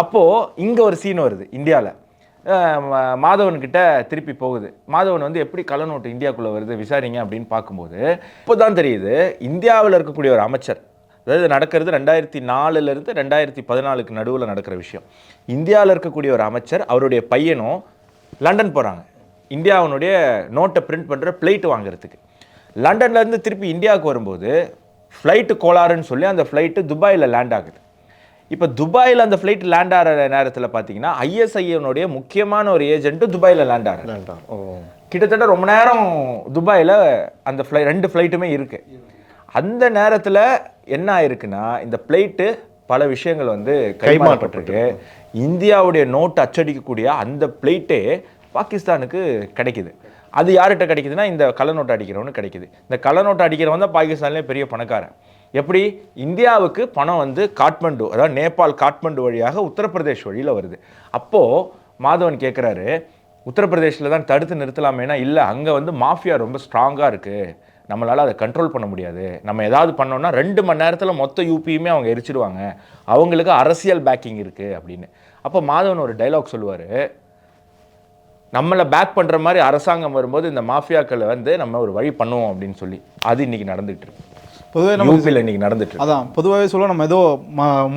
அப்போது இங்கே ஒரு சீன் வருது இந்தியாவில். மாதவன் கிட்ட திருப்பி போகுது. மாதவன் வந்து எப்படி கள்ள நோட்டு இந்தியாவுக்குள்ளே வருது விசாரிங்க அப்படின்னு பார்க்கும்போது இப்போ தான் தெரியுது இந்தியாவில் இருக்கக்கூடிய ஒரு அமைச்சர், அதாவது நடக்கிறது 2004 2014 நடுவில் நடக்கிற விஷயம். இந்தியாவில் இருக்கக்கூடிய ஒரு அமைச்சர் அவருடைய பையனும் லண்டன் போகிறாங்க இந்தியாவினுடைய நோட்டை பிரிண்ட் பண்ணுற பிளைட் வாங்குறதுக்கு. லண்டன்லேருந்து திருப்பி இந்தியாவுக்கு வரும்போது ஃப்ளைட்டு கோளாறுன்னு சொல்லி அந்த ஃப்ளைட்டு துபாயில் லேண்ட் ஆகுது. இப்போ துபாயில் அந்த ஃப்ளைட் லேண்ட் ஆகிற நேரத்தில் பார்த்தீங்கன்னா ஐஎஸ்ஐனுடைய முக்கியமான ஒரு ஏஜென்ட்டு துபாயில் லேண்ட் ஆகுது. கிட்டத்தட்ட ரொம்ப நேரம் துபாயில் அந்த ரெண்டு ஃப்ளைட்டுமே இருக்குது. அந்த நேரத்தில் என்ன ஆயிருக்குன்னா இந்த ஃப்ளைட்டு பல விஷயங்கள் வந்து கைமாறப்பட்டிருக்கு. இந்தியாவுடைய நோட்டு அச்சடிக்கக்கூடிய அந்த ஃப்ளைட்டே பாகிஸ்தானுக்கு கிடைக்குது. அது யார்கிட்ட கிடைக்குதுன்னா இந்த கள்ள நோட்டு அடிக்கிறவனு கிடைக்குது. இந்த கள்ள நோட்டு அடிக்கிறவன் தான் பாகிஸ்தான்லேயே பெரிய பணக்காரன். எப்படி இந்தியாவுக்கு பணம் வந்து காட்மண்டு, அதாவது நேபாள் காட்மண்டு வழியாக உத்தரப்பிரதேஷ் வழியில் வருது. அப்போது மாதவன் கேட்குறாரு, உத்தரப்பிரதேஷில் தான் தடுத்து நிறுத்தலாமேனா இல்லை, அங்கே வந்து மாஃபியா ரொம்ப ஸ்ட்ராங்காக இருக்குது, நம்மளால் அதை கண்ட்ரோல் பண்ண முடியாது, நம்ம ஏதாவது பண்ணோம்னா 2 மணி நேரத்தில் மொத்த யூபியுமே அவங்க எரிச்சிடுவாங்க, அவங்களுக்கு அரசியல் பேக்கிங் இருக்குது அப்படின்னு. அப்போ மாதவன் ஒரு டைலாக் சொல்லுவார், நம்மளை பேக் பண்ணுற மாதிரி அரசாங்கம் வரும்போது இந்த மாஃபியாக்களை வந்து நம்ம ஒரு வழி பண்ணுவோம் அப்படின்னு சொல்லி. அது இன்னைக்கு நடந்துகிட்டு இருக்கு. பொதுவாக நம்ம இன்னைக்கு நடந்துட்டு அதான் பொதுவாகவே சொல்ல நம்ம ஏதோ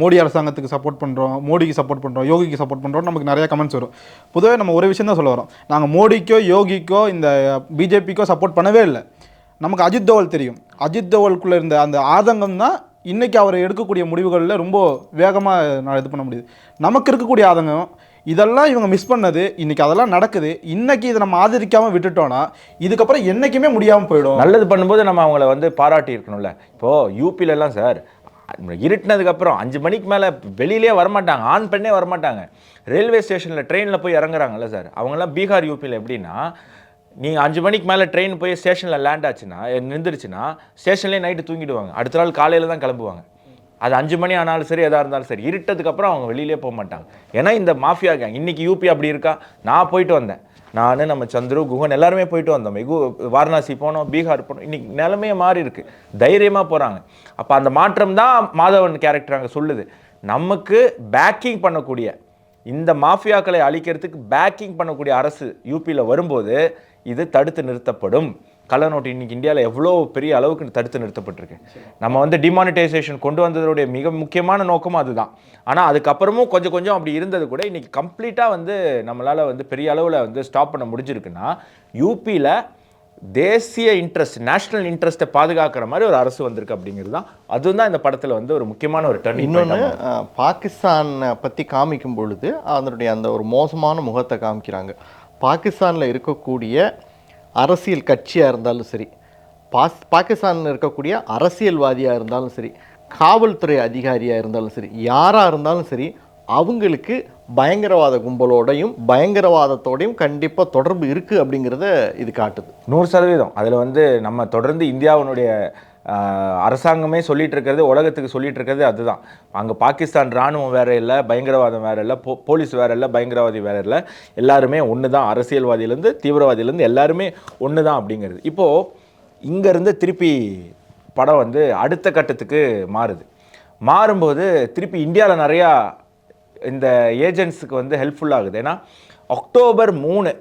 மோடி அரசாங்கத்துக்கு சப்போர்ட் பண்ணுறோம், மோடிக்கு சப்போர்ட் பண்ணுறோம், யோகிக்கு சப்போர்ட் பண்ணுறோம், நமக்கு நிறைய கமெண்ட்ஸ் வரும். பொதுவாக நம்ம ஒரு விஷயம் தான் சொல்ல வரோம், நாங்கள் மோடிக்கோ யோகிக்கோ இந்த பிஜேபிக்கோ சப்போர்ட் பண்ணவே இல்லை. நமக்கு அஜித் தோவல் தெரியும். அஜித் தோவலுக்குள்ளே இருந்த அந்த ஆதங்கம் தான் இன்றைக்கி அவர் எடுக்கக்கூடிய முடிவுகளில் ரொம்ப வேகமாக நான் இது பண்ண முடியுது. நமக்கு இருக்கக்கூடிய ஆதங்கம் இதெல்லாம் இவங்க மிஸ் பண்ணது, இன்றைக்கி அதெல்லாம் நடக்குது. இன்றைக்கி இதை நம்ம ஆதரிக்காமல் விட்டுட்டோன்னா இதுக்கப்புறம் என்றைக்குமே முடியாமல் போயிடும். நல்லது பண்ணும்போது நம்ம அவங்கள வந்து பாராட்டி இருக்கணும்ல. இப்போது யூபிலெலாம் சார் இருட்டினதுக்கப்புறம் 5 மணிக்கு மேலே வெளியிலே வரமாட்டாங்க, ஆன் பண்ணே வரமாட்டாங்க. ரயில்வே ஸ்டேஷனில் ட்ரெயினில் போய் இறங்குறாங்கல்ல சார், அவங்களாம் பீகார் யூபியில் எப்படின்னா, நீங்கள் 5 மணிக்கு மேலே ட்ரெயின் போய் ஸ்டேஷனில் லேண்ட் ஆச்சுன்னா நின்றுச்சுன்னா ஸ்டேஷன்லேயே நைட்டு தூங்கிடுவாங்க, அடுத்த நாள் காலையில் தான் கிளம்புவாங்க. அது 5 மணி ஆனாலும் சரி, எதாக இருந்தாலும் சரி, இருட்டதுக்கப்புறம் அவங்க வெளியிலே போக மாட்டாங்க. ஏன்னா இந்த மாஃபியா கேங் இன்றைக்கி யூபி அப்படி இருக்கா. நான் போயிட்டு வந்தேன், நான் நம்ம சந்துரு குகன் எல்லாருமே போயிட்டு வந்தோம். வாரணாசி போனோம், பீகார் போனோம். இன்றைக்கி நிலைமையே மாறி இருக்குது, தைரியமாக போகிறாங்க. அப்போ அந்த மாற்றம் தான் மாதவன் கேரக்டர் அங்கே சொல்லுது. நமக்கு பேக்கிங் பண்ணக்கூடிய இந்த மாஃபியாக்களை அழிக்கிறதுக்கு பேக்கிங் பண்ணக்கூடிய அரசு யூபியில் வரும்போது இது தடுத்து நிறுத்தப்படும். கள்ள நோட்டு இன்னைக்கு இந்தியாவில் எவ்வளோ பெரிய அளவுக்கு தடுத்து நிறுத்தப்பட்டிருக்கு. நம்ம வந்து டிமானிட்டைசேஷன் கொண்டு வந்ததோடைய மிக முக்கியமான நோக்கமும் அதுதான். ஆனால் அதுக்கப்புறமும் கொஞ்சம் கொஞ்சம் அப்படி இருந்தது கூட இன்னைக்கு கம்ப்ளீட்டாக வந்து நம்மளால் வந்து பெரிய அளவில் வந்து ஸ்டாப் பண்ண முடிஞ்சிருக்குன்னா யூபியில் தேசிய இன்ட்ரெஸ்ட், நேஷனல் இன்ட்ரெஸ்ட்டை பாதுகாக்கிற மாதிரி ஒரு அரசு வந்திருக்கு அப்படிங்கிறது தான். அதுதான் இந்த படத்தில் வந்து ஒரு முக்கியமான ஒரு டர்னிங். இன்னொன்று, பாகிஸ்தானை பற்றி காமிக்கும் பொழுது அதனுடைய அந்த ஒரு மோசமான முகத்தை காமிக்கிறாங்க. பாகிஸ்தானில் இருக்கக்கூடிய அரசியல் கட்சியாக இருந்தாலும் சரி, பாகிஸ்தானில் இருக்கக்கூடிய அரசியல்வாதியாக இருந்தாலும் சரி, காவல்துறை அதிகாரியாக இருந்தாலும் சரி, யாராக இருந்தாலும் சரி, அவங்களுக்கு பயங்கரவாத கும்பலோடையும் பயங்கரவாதத்தோடையும் கண்டிப்பாக தொடர்பு இருக்குது அப்படிங்கிறத இது காட்டுது. 100%. அதில் வந்து நம்ம தொடர்ந்து இந்தியாவினுடைய அரசாங்கமே சொல்லிட்டு இருக்கிறது, உலகத்துக்கு சொல்லிட்டு இருக்கிறது அதுதான். அங்கே பாகிஸ்தான் இராணுவம் வேற இல்லை, பயங்கரவாதம் வேற இல்லை, போலீஸ் வேற இல்லை, பயங்கரவாதி வேற இல்லை, எல்லாருமே ஒன்று தான். அரசியல்வாதியிலேருந்து தீவிரவாதியிலேருந்து எல்லாருமே ஒன்று தான் அப்படிங்கிறது. இப்போது இங்கேருந்து திருப்பி படம் வந்து அடுத்த கட்டத்துக்கு மாறும்போது திருப்பி இந்தியாவில் நிறையா இந்த ஏஜென்ட்ஸுக்கு வந்து ஹெல்ப்ஃபுல்லாகுது. ஏன்னா அக்டோபர் 3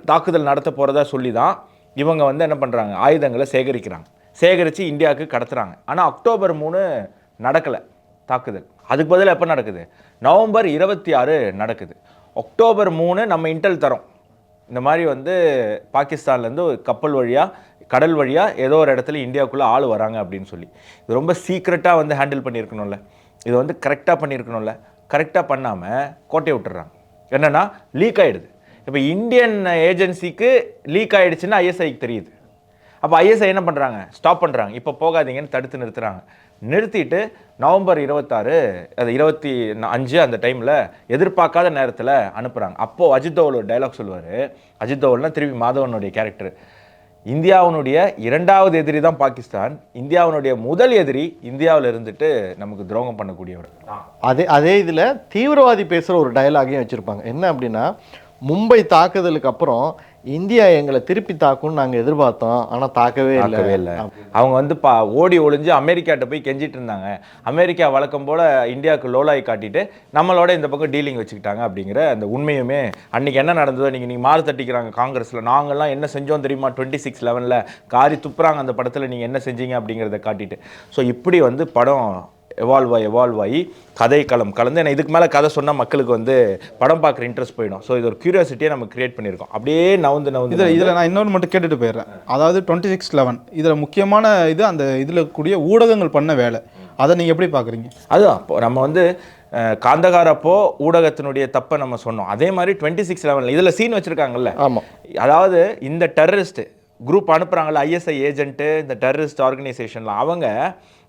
தாக்குதல் நடத்த போகிறதா சொல்லி தான் இவங்க வந்து என்ன பண்ணுறாங்க, ஆயுதங்களை சேகரித்து இந்தியாவுக்கு கடத்துகிறாங்க. ஆனால் அக்டோபர் 3 நடக்கலை தாக்குதல். அதுக்கு பதில் எப்போ நடக்குது, நவம்பர் 26 நடக்குது. அக்டோபர் 3 நம்ம இன்டெல் தரோம், இந்த மாதிரி வந்து பாகிஸ்தான்லேருந்து ஒரு கப்பல் வழியாக கடல் வழியாக ஏதோ ஒரு இடத்துல இந்தியாவுக்குள்ளே ஆள் வராங்க அப்படின்னு சொல்லி. இது ரொம்ப சீக்ரெட்டாக வந்து ஹேண்டில் பண்ணியிருக்கணும்ல, இது வந்து கரெக்டாக பண்ணியிருக்கணும்ல. கரெக்டாக பண்ணாமல் கோட்டையை விட்டுறாங்க. என்னென்னா லீக் ஆகிடுது. இப்போ இந்தியன் ஏஜென்சிக்கு லீக் ஆகிடுச்சுன்னா ஐஎஸ்ஐக்கு தெரியுது. அப்போ ஐஎஸ்ஐ என்ன பண்ணுறாங்க, ஸ்டாப் பண்ணுறாங்க, இப்போ போகாதீங்கன்னு தடுத்து நிறுத்துகிறாங்க. நிறுத்திட்டு நவம்பர் 26 அது 25 அந்த டைமில் எதிர்பார்க்காத நேரத்தில் அனுப்புகிறாங்க. அப்போது அஜித் தோவல் ஒரு டைலாக் சொல்லுவார். அஜித் தோவல்னால் திருப்பி மாதவனுடைய கேரக்டர், இந்தியாவினுடைய இரண்டாவது எதிரி தான் பாகிஸ்தான். இந்தியாவினுடைய முதல் எதிரி இந்தியாவில் இருந்துட்டு நமக்கு துரோகம் பண்ணக்கூடியவர். அதே இதில் தீவிரவாதி பேசுகிற ஒரு டயலாகையும் வச்சுருப்பாங்க. என்ன அப்படின்னா, மும்பை தாக்குதலுக்கு அப்புறம் இந்தியா எங்களை திருப்பி தாக்கும்னு நாங்கள் எதிர்பார்த்தோம், ஆனால் தாக்கவே இல்லை. அவங்க வந்து ஓடி ஒளிஞ்சு அமெரிக்காட்ட போய் கெஞ்சிட்டு இருந்தாங்க. அமெரிக்கா வழக்கம் போல் இந்தியாவுக்கு லோலாய் காட்டிட்டு நம்மளோட இந்த பக்கம் டீலிங் வச்சுக்கிட்டாங்க அப்படிங்கிற அந்த உண்மையுமே அன்றைக்கி என்ன நடந்ததோ நீங்கள் மாறு தட்டிக்கிறாங்க காங்கிரஸில். நாங்கள்லாம் என்ன செஞ்சோம் தெரியுமா 26/11 காரி துப்புறாங்க அந்த படத்தில், நீங்கள் என்ன செஞ்சீங்க அப்படிங்கிறத காட்டிட்டு. ஸோ இப்படி வந்து படம் எவால்வ் ஆகி கதை களம் கலந்து, ஏன்னா இதுக்கு மேலே கதை சொன்னால் மக்களுக்கு வந்து படம் பார்க்குற இன்ட்ரெஸ்ட் போயிடும். ஸோ இது ஒரு கியூரியாசிட்டியை நம்ம கிரியேட் பண்ணியிருக்கோம். அப்படியே நவுந்து இதில் நான் இன்னொன்று மட்டும் கேட்டுட்டு போயிடுறேன். அதாவது 26/11 இதில் முக்கியமான இது அந்த இதில் கூடிய ஊடகங்கள் பண்ண வேலை, அதை நீங்கள் எப்படி பார்க்குறீங்க? அதுதான் இப்போ நம்ம வந்து காந்தகார் அப்போ ஊடகத்தினுடைய தப்பை நம்ம சொன்னோம். அதே மாதிரி 26/11 இதில் சீன் வச்சுருக்காங்கல்ல. ஆமாம், அதாவது இந்த டெரரிஸ்ட்டு குரூப் அனுப்புகிறாங்கல்ல, ஐஎஸ்ஐ ஏஜென்ட்டு, இந்த டெரரிஸ்ட் ஆர்கனைசேஷனில் அவங்க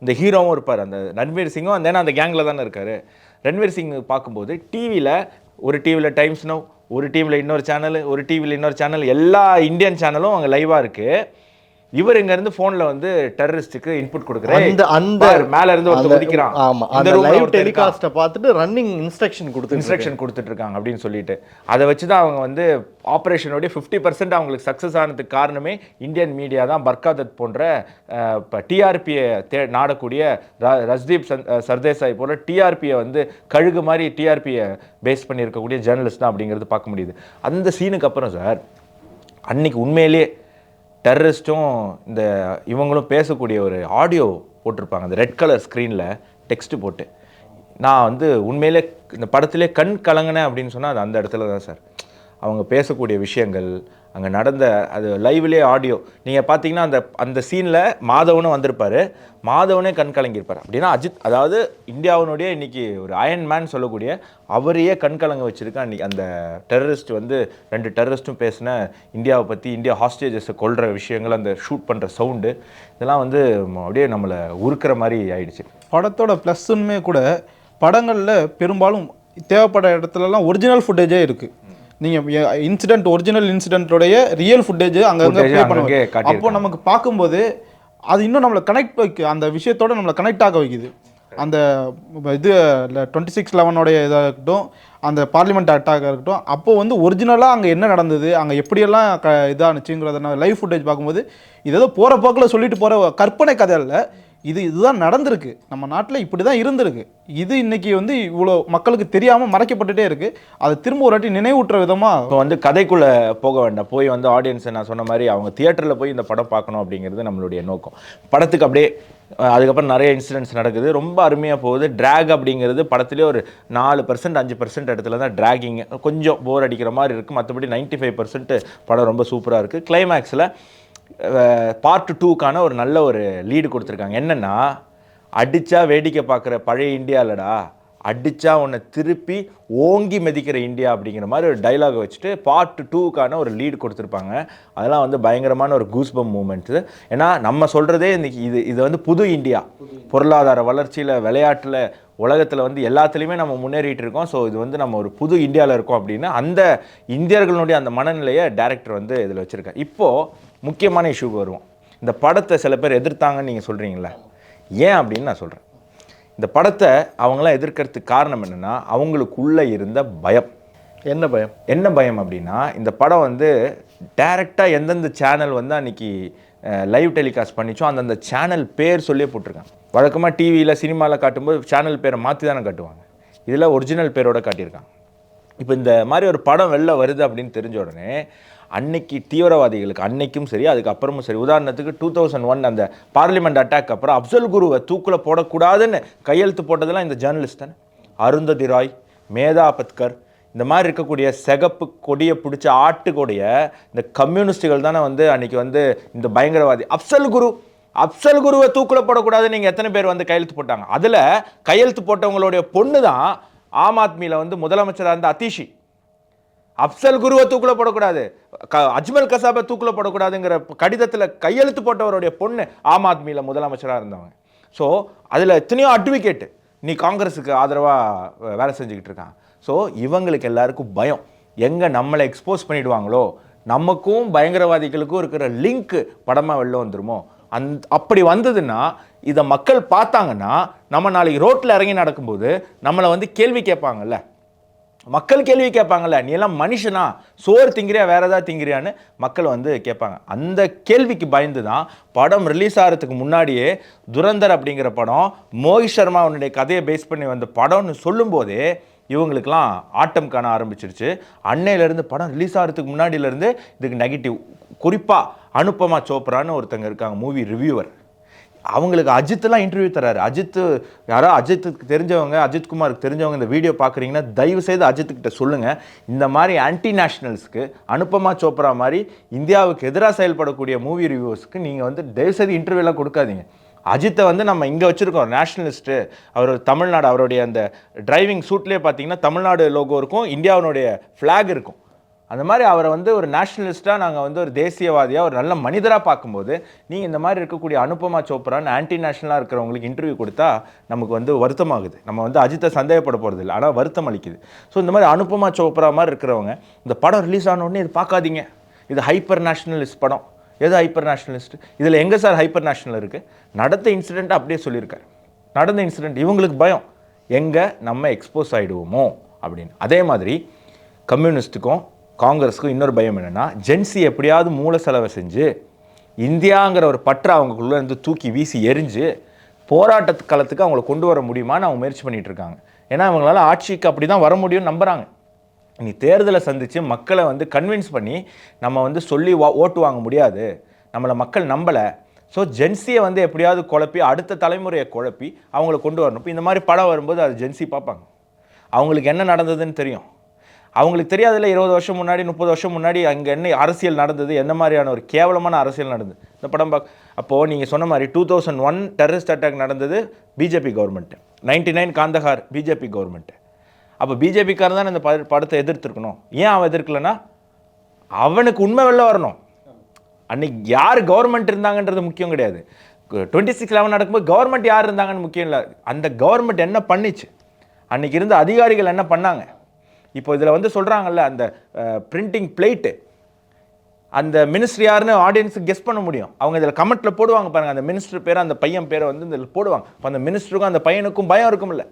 இந்த ஹீரோவும் இருப்பார், அந்த ரன்வீர் சிங்கும் அந்த கேங்கில் தானே இருக்கார். ரன்வீர் சிங் பார்க்கும்போது ஒரு டிவியில் டைம்ஸ் நவ், ஒரு டிவியில் இன்னொரு சேனல், ஒரு டிவியில் இன்னொரு சேனல், எல்லா இந்தியன் சேனலும் அங்கே லைவாக இருக்குது. இவர் இங்க இருந்து போன்ல வந்து டெரரிஸ்டுக்கு இன்புட் கொடுக்குறாரு. அந்த மேல இருந்து ஒருத்தர் குதிக்கிறான். ஆமா, அந்த லைவ் டெலிகாஸ்ட பார்த்துட்டு ரன்னிங் இன்ஸ்ட்ரக்ஷன் கொடுத்துட்டு இருக்காங்க அப்படின்னு சொல்லிட்டு அதை வச்சு தான் அவங்க வந்து ஆபரேஷனோட 50% அவங்களுக்கு சக்சஸ் ஆனதுக்கு காரணமே இந்தியன் மீடியா தான். பர்காதத் போன்ற டிஆர்பியை நாடக்கூடிய ரஜ்தீப் சர்தேசாய் போல டிஆர்பியை வந்து கழுகு மாதிரி டிஆர்பியை பேஸ் பண்ணி இருக்கக்கூடிய ஜேர்னலிஸ்ட் தான் அப்படிங்கிறது பார்க்க முடியுது. அந்த சீனுக்கு அப்புறம் சார் அன்னைக்கு உண்மையிலேயே டெரரிஸ்ட்டும் இந்த இவங்களும் பேசக்கூடிய ஒரு ஆடியோ போட்டிருப்பாங்க, அந்த ரெட் கலர் ஸ்க்ரீனில் டெக்ஸ்ட்டு போட்டு. நான் வந்து உண்மையிலே இந்த படத்திலே கண் கலங்கினேன் அப்படின்னு சொன்னால் அது அந்த இடத்துல தான் சார். அவங்க பேசக்கூடிய விஷயங்கள், அங்கே நடந்த அது லைவ்லேயே ஆடியோ நீங்கள் பார்த்தீங்கன்னா அந்த சீனில் மாதவனும் வந்திருப்பார், மாதவனே கண் கலங்கியிருப்பார். அப்படின்னா அஜித், அதாவது இந்தியாவினுடைய இன்றைக்கி ஒரு அயன் மேன் சொல்லக்கூடிய அவரையே கண் கலங்க வச்சுருக்கேன். அன்றைக்கி அந்த டெரரிஸ்ட் வந்து 2 டெரரிஸ்ட்டும் பேசின இந்தியாவை பற்றி, இந்தியா ஹாஸ்டேஜஸை கொள்கிற விஷயங்கள், அந்த ஷூட் பண்ணுற சவுண்டு, இதெல்லாம் வந்து அப்படியே நம்மளை உருக்கிற மாதிரி ஆயிடுச்சு. படத்தோட ப்ளஸ்ஸுமே கூட படங்களில் பெரும்பாலும் தேவைப்பட இடத்துலலாம் ஒரிஜினல் ஃபுட்டேஜே இருக்குது. நீங்கள் ஒரிஜினல் இன்சிடென்ட்டோடைய ரியல் ஃபுட்டேஜ் அங்கங்கே ப்ளே பண்ணுவாங்க. அப்போ நமக்கு பார்க்கும்போது அது இன்னும் நம்மளை கனெக்ட் அந்த விஷயத்தோட நம்மளை கனெக்ட் ஆக வைக்குது. அந்த இது 26/11 இதாக இருக்கட்டும், அந்த பார்லிமெண்ட் அட்டாக்காக இருக்கட்டும், அப்போது வந்து ஒரிஜினலாக அங்கே என்ன நடந்தது, அங்கே எப்படியெல்லாம் இதானுச்சுங்கிறத லைவ் ஃபுட்டேஜ் பார்க்கும்போது இது ஏதோ போகிற போக்கில் சொல்லிட்டு போகிற கற்பனை கதை இல்லை, இதுதான் நடந்திருக்கு, நம்ம நாட்டில் இப்படி தான் இருந்திருக்கு. இது இன்னைக்கு வந்து இவ்வளோ மக்களுக்கு தெரியாமல் மறைக்கப்பட்டுட்டே இருக்குது. அதை திரும்ப ஒரு வாட்டி நினைவூட்டுற விதமாக இப்போ வந்து கதைக்குள்ளே போக வேண்டாம், போய் வந்து ஆடியன்ஸை நான் சொன்ன மாதிரி அவங்க தியேட்டரில் போய் இந்த படம் பார்க்கணும் அப்படிங்கிறது நம்மளுடைய நோக்கம். படத்துக்கு அப்படியே அதுக்கப்புறம் நிறைய இன்சிடென்ட்ஸ் நடக்குது, ரொம்ப அருமையாக போகுது. ட்ராக் அப்படிங்கிறது படத்துலேயே ஒரு 4% 5% இடத்துல தான் ட்ராகிங் கொஞ்சம் போர் அடிக்கிற மாதிரி இருக்குது. மற்றபடி 95% படம் ரொம்ப சூப்பராக இருக்குது. கிளைமேக்ஸில் பார்ட் 2க்கான ஒரு நல்ல ஒரு லீடு கொடுத்துருக்காங்க. என்னென்னா, அடித்தா வேடிக்கை பார்க்குற பழைய இந்தியா இல்லைடா, அடித்தா உன்னை திருப்பி ஓங்கி மிதிக்கிற இந்தியா அப்படிங்கிற மாதிரி ஒரு டைலாக் வச்சுட்டு பார்ட் 2க்கான ஒரு லீடு கொடுத்துருப்பாங்க. அதெல்லாம் வந்து பயங்கரமான ஒரு கூஸ்பம் மூமெண்ட்ஸு. ஏன்னா நம்ம சொல்கிறதே இன்றைக்கி இது வந்து புது இந்தியா, பொருளாதார வளர்ச்சியில், விளையாட்டில், உலகத்தில் வந்து எல்லாத்துலேயுமே நம்ம முன்னேறிட்டு இருக்கோம். ஸோ இது வந்து நம்ம ஒரு புது இந்தியாவில் இருக்கோம் அப்படின்னு அந்த இந்தியர்களுடைய அந்த மனநிலையை டைரக்டர் வந்து இதில் வச்சுருக்காங்க. இப்போது முக்கியமான இஷ்யூக்கு வருவோம். இந்த படத்தை சில பேர் எதிர்த்தாங்கன்னு நீங்கள் சொல்கிறீங்களே, ஏன் அப்படின்னு நான் சொல்கிறேன். இந்த படத்தை அவங்களாம் எதிர்க்கிறதுக்கு காரணம் என்னென்னா, அவங்களுக்குள்ளே இருந்த பயம். என்ன பயம் அப்படின்னா, இந்த படம் வந்து டைரெக்டாக எந்தெந்த சேனல் வந்து அன்றைக்கி லைவ் டெலிகாஸ்ட் பண்ணிச்சோ அந்தந்த சேனல் பேர் சொல்லியே போட்டிருக்காங்க. வழக்கமாக டிவியில் சினிமாவில் காட்டும்போது சேனல் பேரை மாற்றி தானே காட்டுவாங்க, இதில் ஒரிஜினல் பேரோட காட்டியிருக்காங்க. இப்போ இந்த மாதிரி ஒரு படம் வெளில வருது அப்படின்னு தெரிஞ்ச உடனே அன்னைக்கு தீவிரவாதிகளுக்கு, அன்னைக்கும் சரி அதுக்கப்புறமும் சரி, உதாரணத்துக்கு 2001 அந்த பார்லிமெண்ட் அட்டாக் அப்புறம் அப்சல் குருவை தூக்கில் போடக்கூடாதுன்னு கையெழுத்து போட்டதெல்லாம் இந்த ஜேர்னலிஸ்ட் தானே. அருந்ததி ராய், மேதா பத்கர், இந்த மாதிரி இருக்கக்கூடிய சிகப்பு கொடியை பிடிச்ச ஆட்டுக்கூடிய இந்த கம்யூனிஸ்டுகள் தானே வந்து அன்றைக்கி வந்து இந்த பயங்கரவாதி அப்சல் குருவை தூக்கில் போடக்கூடாதுன்னு நீங்கள் எத்தனை பேர் வந்து கையெழுத்து போட்டாங்க. அதில் கையெழுத்து போட்டவங்களுடைய பொண்ணு தான் ஆம் ஆத்மியில் வந்து முதலமைச்சராக இருந்த அதிஷி. அப்சல் குருவை தூக்கில் போடக்கூடாது, அஜ்மல் கசாபை தூக்கில் போடக்கூடாதுங்கிற கடிதத்தில் கையெழுத்து போட்டவருடைய பொண்ணு ஆம் ஆத்மியில் முதலமைச்சராக இருந்தவங்க. ஸோ அதில் எத்தனையோ அட்வொகேட்டு நீ காங்கிரஸுக்கு ஆதரவாக வேலை செஞ்சுக்கிட்டு இருக்கான். ஸோ இவங்களுக்கு எல்லாருக்கும் பயம், எங்கே நம்மளை எக்ஸ்போஸ் பண்ணிவிடுவாங்களோ, நமக்கும் பயங்கரவாதிகளுக்கும் இருக்கிற லிங்க் படமாக வெளில வந்துருமோ? அப்படி வந்ததுன்னா இதை மக்கள் பார்த்தாங்கன்னா நம்ம நாளைக்கு ரோட்டில் இறங்கி நடக்கும்போது நம்மளை வந்து கேள்வி கேட்பாங்கல்ல, மக்கள் கேள்வி கேட்பாங்கல்ல, நீ எல்லாம் மனுஷனா, சோறு திங்கிறியா வேற ஏதாவது திங்கிறியான்னு மக்கள் வந்து கேட்பாங்க. அந்த கேள்விக்கு பயந்து தான் படம் ரிலீஸ் ஆகிறதுக்கு முன்னாடியே துரந்தர் அப்படிங்கிற படம் மோஹித் சர்மா அவனுடைய கதையை பேஸ் பண்ணி வந்த படம்னு சொல்லும்போதே இவங்களுக்கெல்லாம் ஆட்டம் காண ஆரம்பிச்சிருச்சு. அன்னையிலேருந்து படம் ரிலீஸ் ஆகிறதுக்கு முன்னாடியிலேருந்து இதுக்கு நெகட்டிவ். குறிப்பாக அனுபமா சோப்ரான்னு ஒருத்தங்க இருக்காங்க, மூவி ரிவ்யூவர். அவங்களுக்கு அஜித்லாம் இன்டர்வியூ தராரு. அஜித் யாரோ அஜித்துக்கு தெரிஞ்சவங்க, அஜித்குமாருக்கு தெரிஞ்சவங்க இந்த வீடியோ பார்க்குறீங்கன்னா தயவு செய்து அஜித்துக்கிட்ட சொல்லுங்கள், இந்த மாதிரி ஆன்டி நேஷனல்ஸ்க்கு அனுபமா சோப்ரா மாதிரி இந்தியாவுக்கு எதிராக செயல்படக்கூடிய மூவி ரிவ்யூவர்ஸ்க்கு நீங்கள் வந்து தயவு செய்து இன்டர்வியூலாம் கொடுக்காதீங்க. அஜித்தை வந்து நம்ம இங்கே வச்சுருக்கோம் நேஷ்னலிஸ்ட்டு. அவர் தமிழ்நாடு, அவருடைய அந்த டிரைவிங் சூட்லேயே பார்த்தீங்கன்னா தமிழ்நாடு லோகோ இருக்கும், இந்தியாவினுடைய ஃப்ளாக் இருக்கும். அந்த மாதிரி அவரை வந்து ஒரு நேஷ்னலிஸ்ட்டாக நாங்கள் வந்து ஒரு தேசியவாதியாக ஒரு நல்ல மனிதராக பார்க்கும்போது நீங்கள் இந்த மாதிரி இருக்கக்கூடிய அனுபமா சோப்ரான்னு ஆன்டி நேஷனலாக இருக்கிறவங்களுக்கு இன்டர்வியூ கொடுத்தா நமக்கு வந்து வருத்தமாகுது. நம்ம வந்து அஜித்தை சந்தேகப்பட போகிறது இல்லை, ஆனால் வருத்தம் அளிக்குது. ஸோ இந்த மாதிரி அனுபமா சோப்ரா மாதிரி இருக்கிறவங்க இந்த படம் ரிலீஸ் ஆனோடனே இது பார்க்காதீங்க, இது ஹைப்பர் நேஷனலிஸ்ட் படம். எது ஹைப்பர் நேஷனலிஸ்ட்? இதில் எங்கே சார் ஹைப்பர் நேஷனல் இருக்குது? நடந்த இன்சிடெண்ட்டை அப்படியே சொல்லியிருக்காரு. நடந்த இன்சிடெண்ட் இவங்களுக்கு பயம், எங்கே நம்ம எக்ஸ்போஸ் ஆகிடுவோமோ அப்படின்னு. அதே மாதிரி கம்யூனிஸ்ட்டுக்கும் காங்கிரஸுக்கும் இன்னொரு பயம் என்னென்னா, ஜென்சி எப்படியாவது மூல செலவை செஞ்சு இந்தியாங்கிற ஒரு பற்றை அவங்களுக்குள்ளே இருந்து தூக்கி வீசி எரிஞ்சு போராட்ட களத்துக்கு அவங்கள கொண்டு வர முடியுமான்னு அவங்க முயற்சி பண்ணிகிட்டு இருக்காங்க. ஏன்னா அவங்களால ஆட்சிக்கு அப்படி தான் வர முடியும்னு நம்புகிறாங்க. நீ தேர்தலை சந்தித்து மக்களை வந்து கன்வின்ஸ் பண்ணி நம்ம வந்து சொல்லி ஓட்டு வாங்க முடியாது, நம்மளை மக்கள் நம்பலை. ஸோ ஜென்சியை வந்து எப்படியாவது குழப்பி அடுத்த தலைமுறையை குழப்பி அவங்கள கொண்டு வரணும். இப்போ இந்த மாதிரி படம் வரும்போது அது ஜென்சி பார்ப்பாங்க. அவங்களுக்கு என்ன நடந்ததுன்னு தெரியும். அவங்களுக்கு தெரியாதுல்ல 20 வருஷம் முன்னாடி 30 வருஷம் முன்னாடி அங்கே என்ன அரசியல் நடந்தது, என்ன மாதிரியான ஒரு கேவலமான அரசியல் நடந்தது இந்த படம் அப்போது நீங்கள் சொன்ன மாதிரி 2001 டெரரிஸ்ட் அட்டாக் நடந்தது BJP government, 99 Kandahar BJP government. அப்போ பிஜேபிக்காரன் தான் இந்த படத்தை எதிர்த்துருக்கணும். ஏன் அவன் எதிர்க்கலைன்னா அவனுக்கு உண்மை வெளில வரணும். அன்னைக்கு யார் கவர்மெண்ட் இருந்தாங்கன்றது முக்கியம் கிடையாது. 26/11 நடக்கும்போது கவர்மெண்ட் யார் இருந்தாங்கன்னு முக்கியம் இல்லை, அந்த கவர்மெண்ட் என்ன பண்ணிச்சு, அன்னைக்கு இருந்த அதிகாரிகள் என்ன பண்ணாங்க. இப்போ இதில் வந்து சொல்கிறாங்கல்ல, அந்த பிரிண்டிங் பிளேட்டு, அந்த மினிஸ்டர் யாருன்னு ஆடியன்ஸுக்கு கெஸ் பண்ண முடியும். அவங்க இதில் கமெண்ட்டில் போடுவாங்க பாருங்கள், அந்த மினிஸ்டர் பேரை அந்த பையன் பேரை வந்து இதில் போடுவாங்க. இப்போ அந்த மினிஸ்டருக்கும் அந்த பையனுக்கும் பயம் இருக்கும்ல.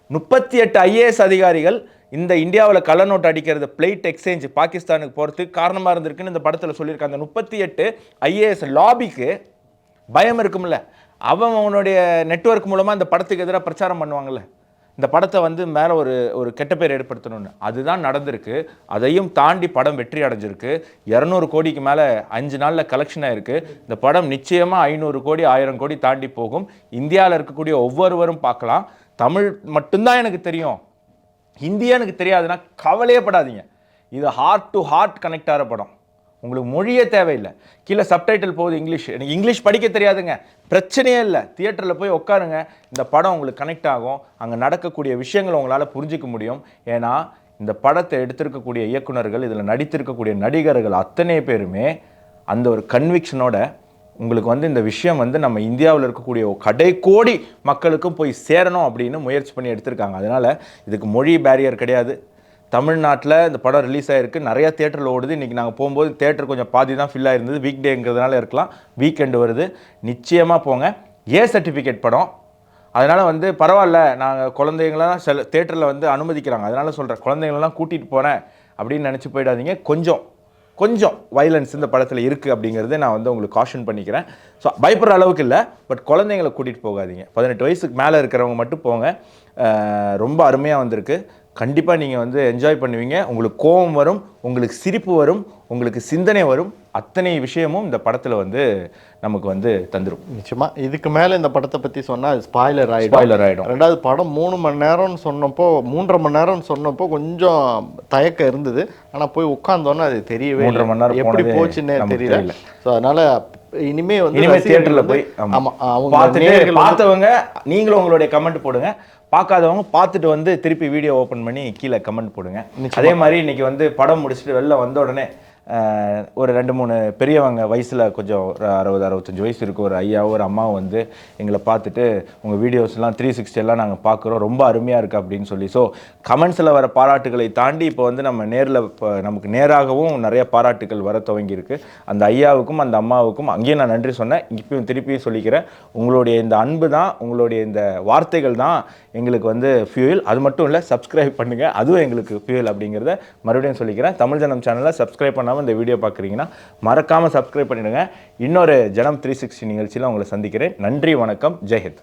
38 IAS அதிகாரிகள் இந்த இந்தியாவில் கள்ள நோட்டு அடிக்கிறது பிளேட் எக்ஸ்சேஞ்ச் பாகிஸ்தானுக்கு போகிறதுக்கு காரணமாக இருந்திருக்குன்னு இந்த படத்தில் சொல்லியிருக்காங்க. அந்த 38 IAS லாபிக்கு பயம் இருக்கும்ல. அவனுடைய நெட்வொர்க் மூலமாக இந்த படத்துக்கு எதிராக பிரச்சாரம் பண்ணுவாங்கள்ல, இந்த படத்தை வந்து மேலே ஒரு கெட்ட பேர் ஏற்படுத்தணும்னு. அதுதான் நடந்திருக்கு. அதையும் தாண்டி படம் வெற்றி அடைஞ்சிருக்கு. 200 கோடிக்கு மேலே 5 நாளில் கலெக்ஷன் ஆகிருக்கு. இந்த படம் நிச்சயமாக 500 கோடி 1000 கோடி தாண்டி போகும். இந்தியாவில் இருக்கக்கூடிய ஒவ்வொருவரும் பார்க்கலாம். தமிழ் மட்டும்தான் எனக்கு தெரியும், ஹிந்தியாக எனக்கு தெரியாதுன்னா கவலையே படாதீங்க. இது ஹார்ட் டு ஹார்ட் கனெக்ட் ஆகிற படம். உங்களுக்கு மொழியே தேவையில்லை, கீழே சப்டைட்டில் போகுது இங்கிலீஷ். எனக்கு இங்கிலீஷ் படிக்க தெரியாதுங்க, பிரச்சனையே இல்லை. தியேட்டரில் போய் உட்காருங்க, இந்த படம் உங்களுக்கு கனெக்ட் ஆகும். அங்கே நடக்கக்கூடிய விஷயங்களை உங்களால் புரிஞ்சிக்க முடியும். ஏன்னா இந்த படத்தை எடுத்திருக்கக்கூடிய இயக்குனர்கள், இதில் நடித்திருக்கக்கூடிய நடிகர்கள் அத்தனை பேருமே அந்த ஒரு கன்விக்ஷனோட உங்களுக்கு வந்து இந்த விஷயம் வந்து நம்ம இந்தியாவில் இருக்கக்கூடிய கடைக்கோடி மக்களுக்கும் போய் சேரணும் அப்படின்னு முயற்சி பண்ணி எடுத்திருக்காங்க. அதனால் இதுக்கு மொழி பேரியர் கிடையாது. தமிழ்நாட்டில் இந்த படம் ரிலீஸ் ஆகிருக்கு, நிறையா தேட்டரில் ஓடுது. இன்றைக்கி நாங்கள் போகும்போது தேட்டர் கொஞ்சம் பாதி தான் ஃபில் ஆகிருந்தது. வீக் டேங்கிறதுனால இருக்கலாம், வீக்கெண்டு வருது, நிச்சயமாக போங்க. சர்டிஃபிகேட் படம், அதனால் வந்து பரவாயில்ல, நாங்கள் குழந்தைங்களாம் சில தேட்டரில் வந்து அனுமதிக்கிறாங்க, அதனால் சொல்கிறேன், குழந்தைங்களெல்லாம் கூட்டிகிட்டு போகிறேன் அப்படின்னு நினச்சி போயிடாதீங்க. கொஞ்சம் வைலன்ஸ் இந்த படத்தில் இருக்குது அப்படிங்கிறத நான் வந்து உங்களுக்கு காஷன் பண்ணிக்கிறேன். ஸோ பயப்படுற அளவுக்கு இல்லை, பட் குழந்தைங்களை கூட்டிகிட்டு போகாதீங்க. 18 வயசுக்கு மேலே இருக்கிறவங்க மட்டும் போங்க. ரொம்ப அருமையாக வந்திருக்கு. கண்டிப்பாக நீங்கள் வந்து என்ஜாய் பண்ணுவீங்க. உங்களுக்கு கோபம் வரும், உங்களுக்கு சிரிப்பு வரும், உங்களுக்கு சிந்தனை வரும். அத்தனை விஷயமும் இந்த படத்தில் வந்து நமக்கு வந்து தந்துடும். நிச்சயமாக இதுக்கு மேலே இந்த படத்தை பற்றி சொன்னால் ஸ்பாய்லர் ஆகிடும். ரெண்டாவது படம் 3 மணி நேரம்னு சொன்னப்போ, 3.5 மணி நேரம்னு சொன்னப்போ கொஞ்சம் தயக்கம் இருந்தது. ஆனால் போய் உட்காந்தோன்னே அது தெரியவே 3.5 மணி நேரம் எப்படி போச்சுன்னே தெரியல. ஸோ அதனால் இனிமே தியேட்டரில் போய் பார்த்தவங்க நீங்களும் உங்களுடைய கமெண்ட் போடுங்க, பார்க்காதவங்க பார்த்துட்டு வந்து திருப்பி வீடியோ ஓப்பன் பண்ணி கீழே கமெண்ட் போடுங்க. அதே மாதிரி இன்னைக்கு வந்து படம் முடிச்சுட்டு வெளில வந்த உடனே ஒரு 2-3 பெரியவங்க வயசில் கொஞ்சம் ஒரு 60-65 வயசு இருக்கும் ஒரு ஐயாவோ ஒரு அம்மாவும் வந்து எங்களை பார்த்துட்டு உங்கள் வீடியோஸ்லாம் 360 எல்லாம் நாங்கள் பார்க்குறோம், ரொம்ப அருமையாக இருக்குது அப்படின்னு சொல்லி. ஸோ கமெண்ட்ஸில் வர பாராட்டுகளை தாண்டி இப்போ வந்து நம்ம நேரில் நமக்கு நேராகவும் நிறைய பாராட்டுகள் வர துவங்கியிருக்கு. அந்த ஐயாவுக்கும் அந்த அம்மாவுக்கும் அங்கேயும் நான் நன்றி சொன்னேன், இப்பயும் திருப்பியும் சொல்லிக்கிறேன். உங்களுடைய இந்த அன்பு தான், உங்களுடைய இந்த வார்த்தைகள் தான் எங்களுக்கு வந்து ஃபியூயல். அது மட்டும் இல்லை, சப்ஸ்கிரைப் பண்ணுங்கள், அதுவும் எங்களுக்கு ஃபியூயல் அப்படிங்கிறத மறுபடியும் சொல்லிக்கிறேன். தமிழ் ஜனம் சேனலை சப்ஸ்கிரைப் பண்ணாமல் இந்த வீடியோ பார்க்குறீங்கன்னா மறக்காமல் சப்ஸ்கிரைப் பண்ணிடுங்க. இன்னொரு ஜனம் 360 நிகழ்ச்சியில் உங்களை சந்திக்கிறேன். நன்றி, வணக்கம், ஜெய் ஹிந்த்.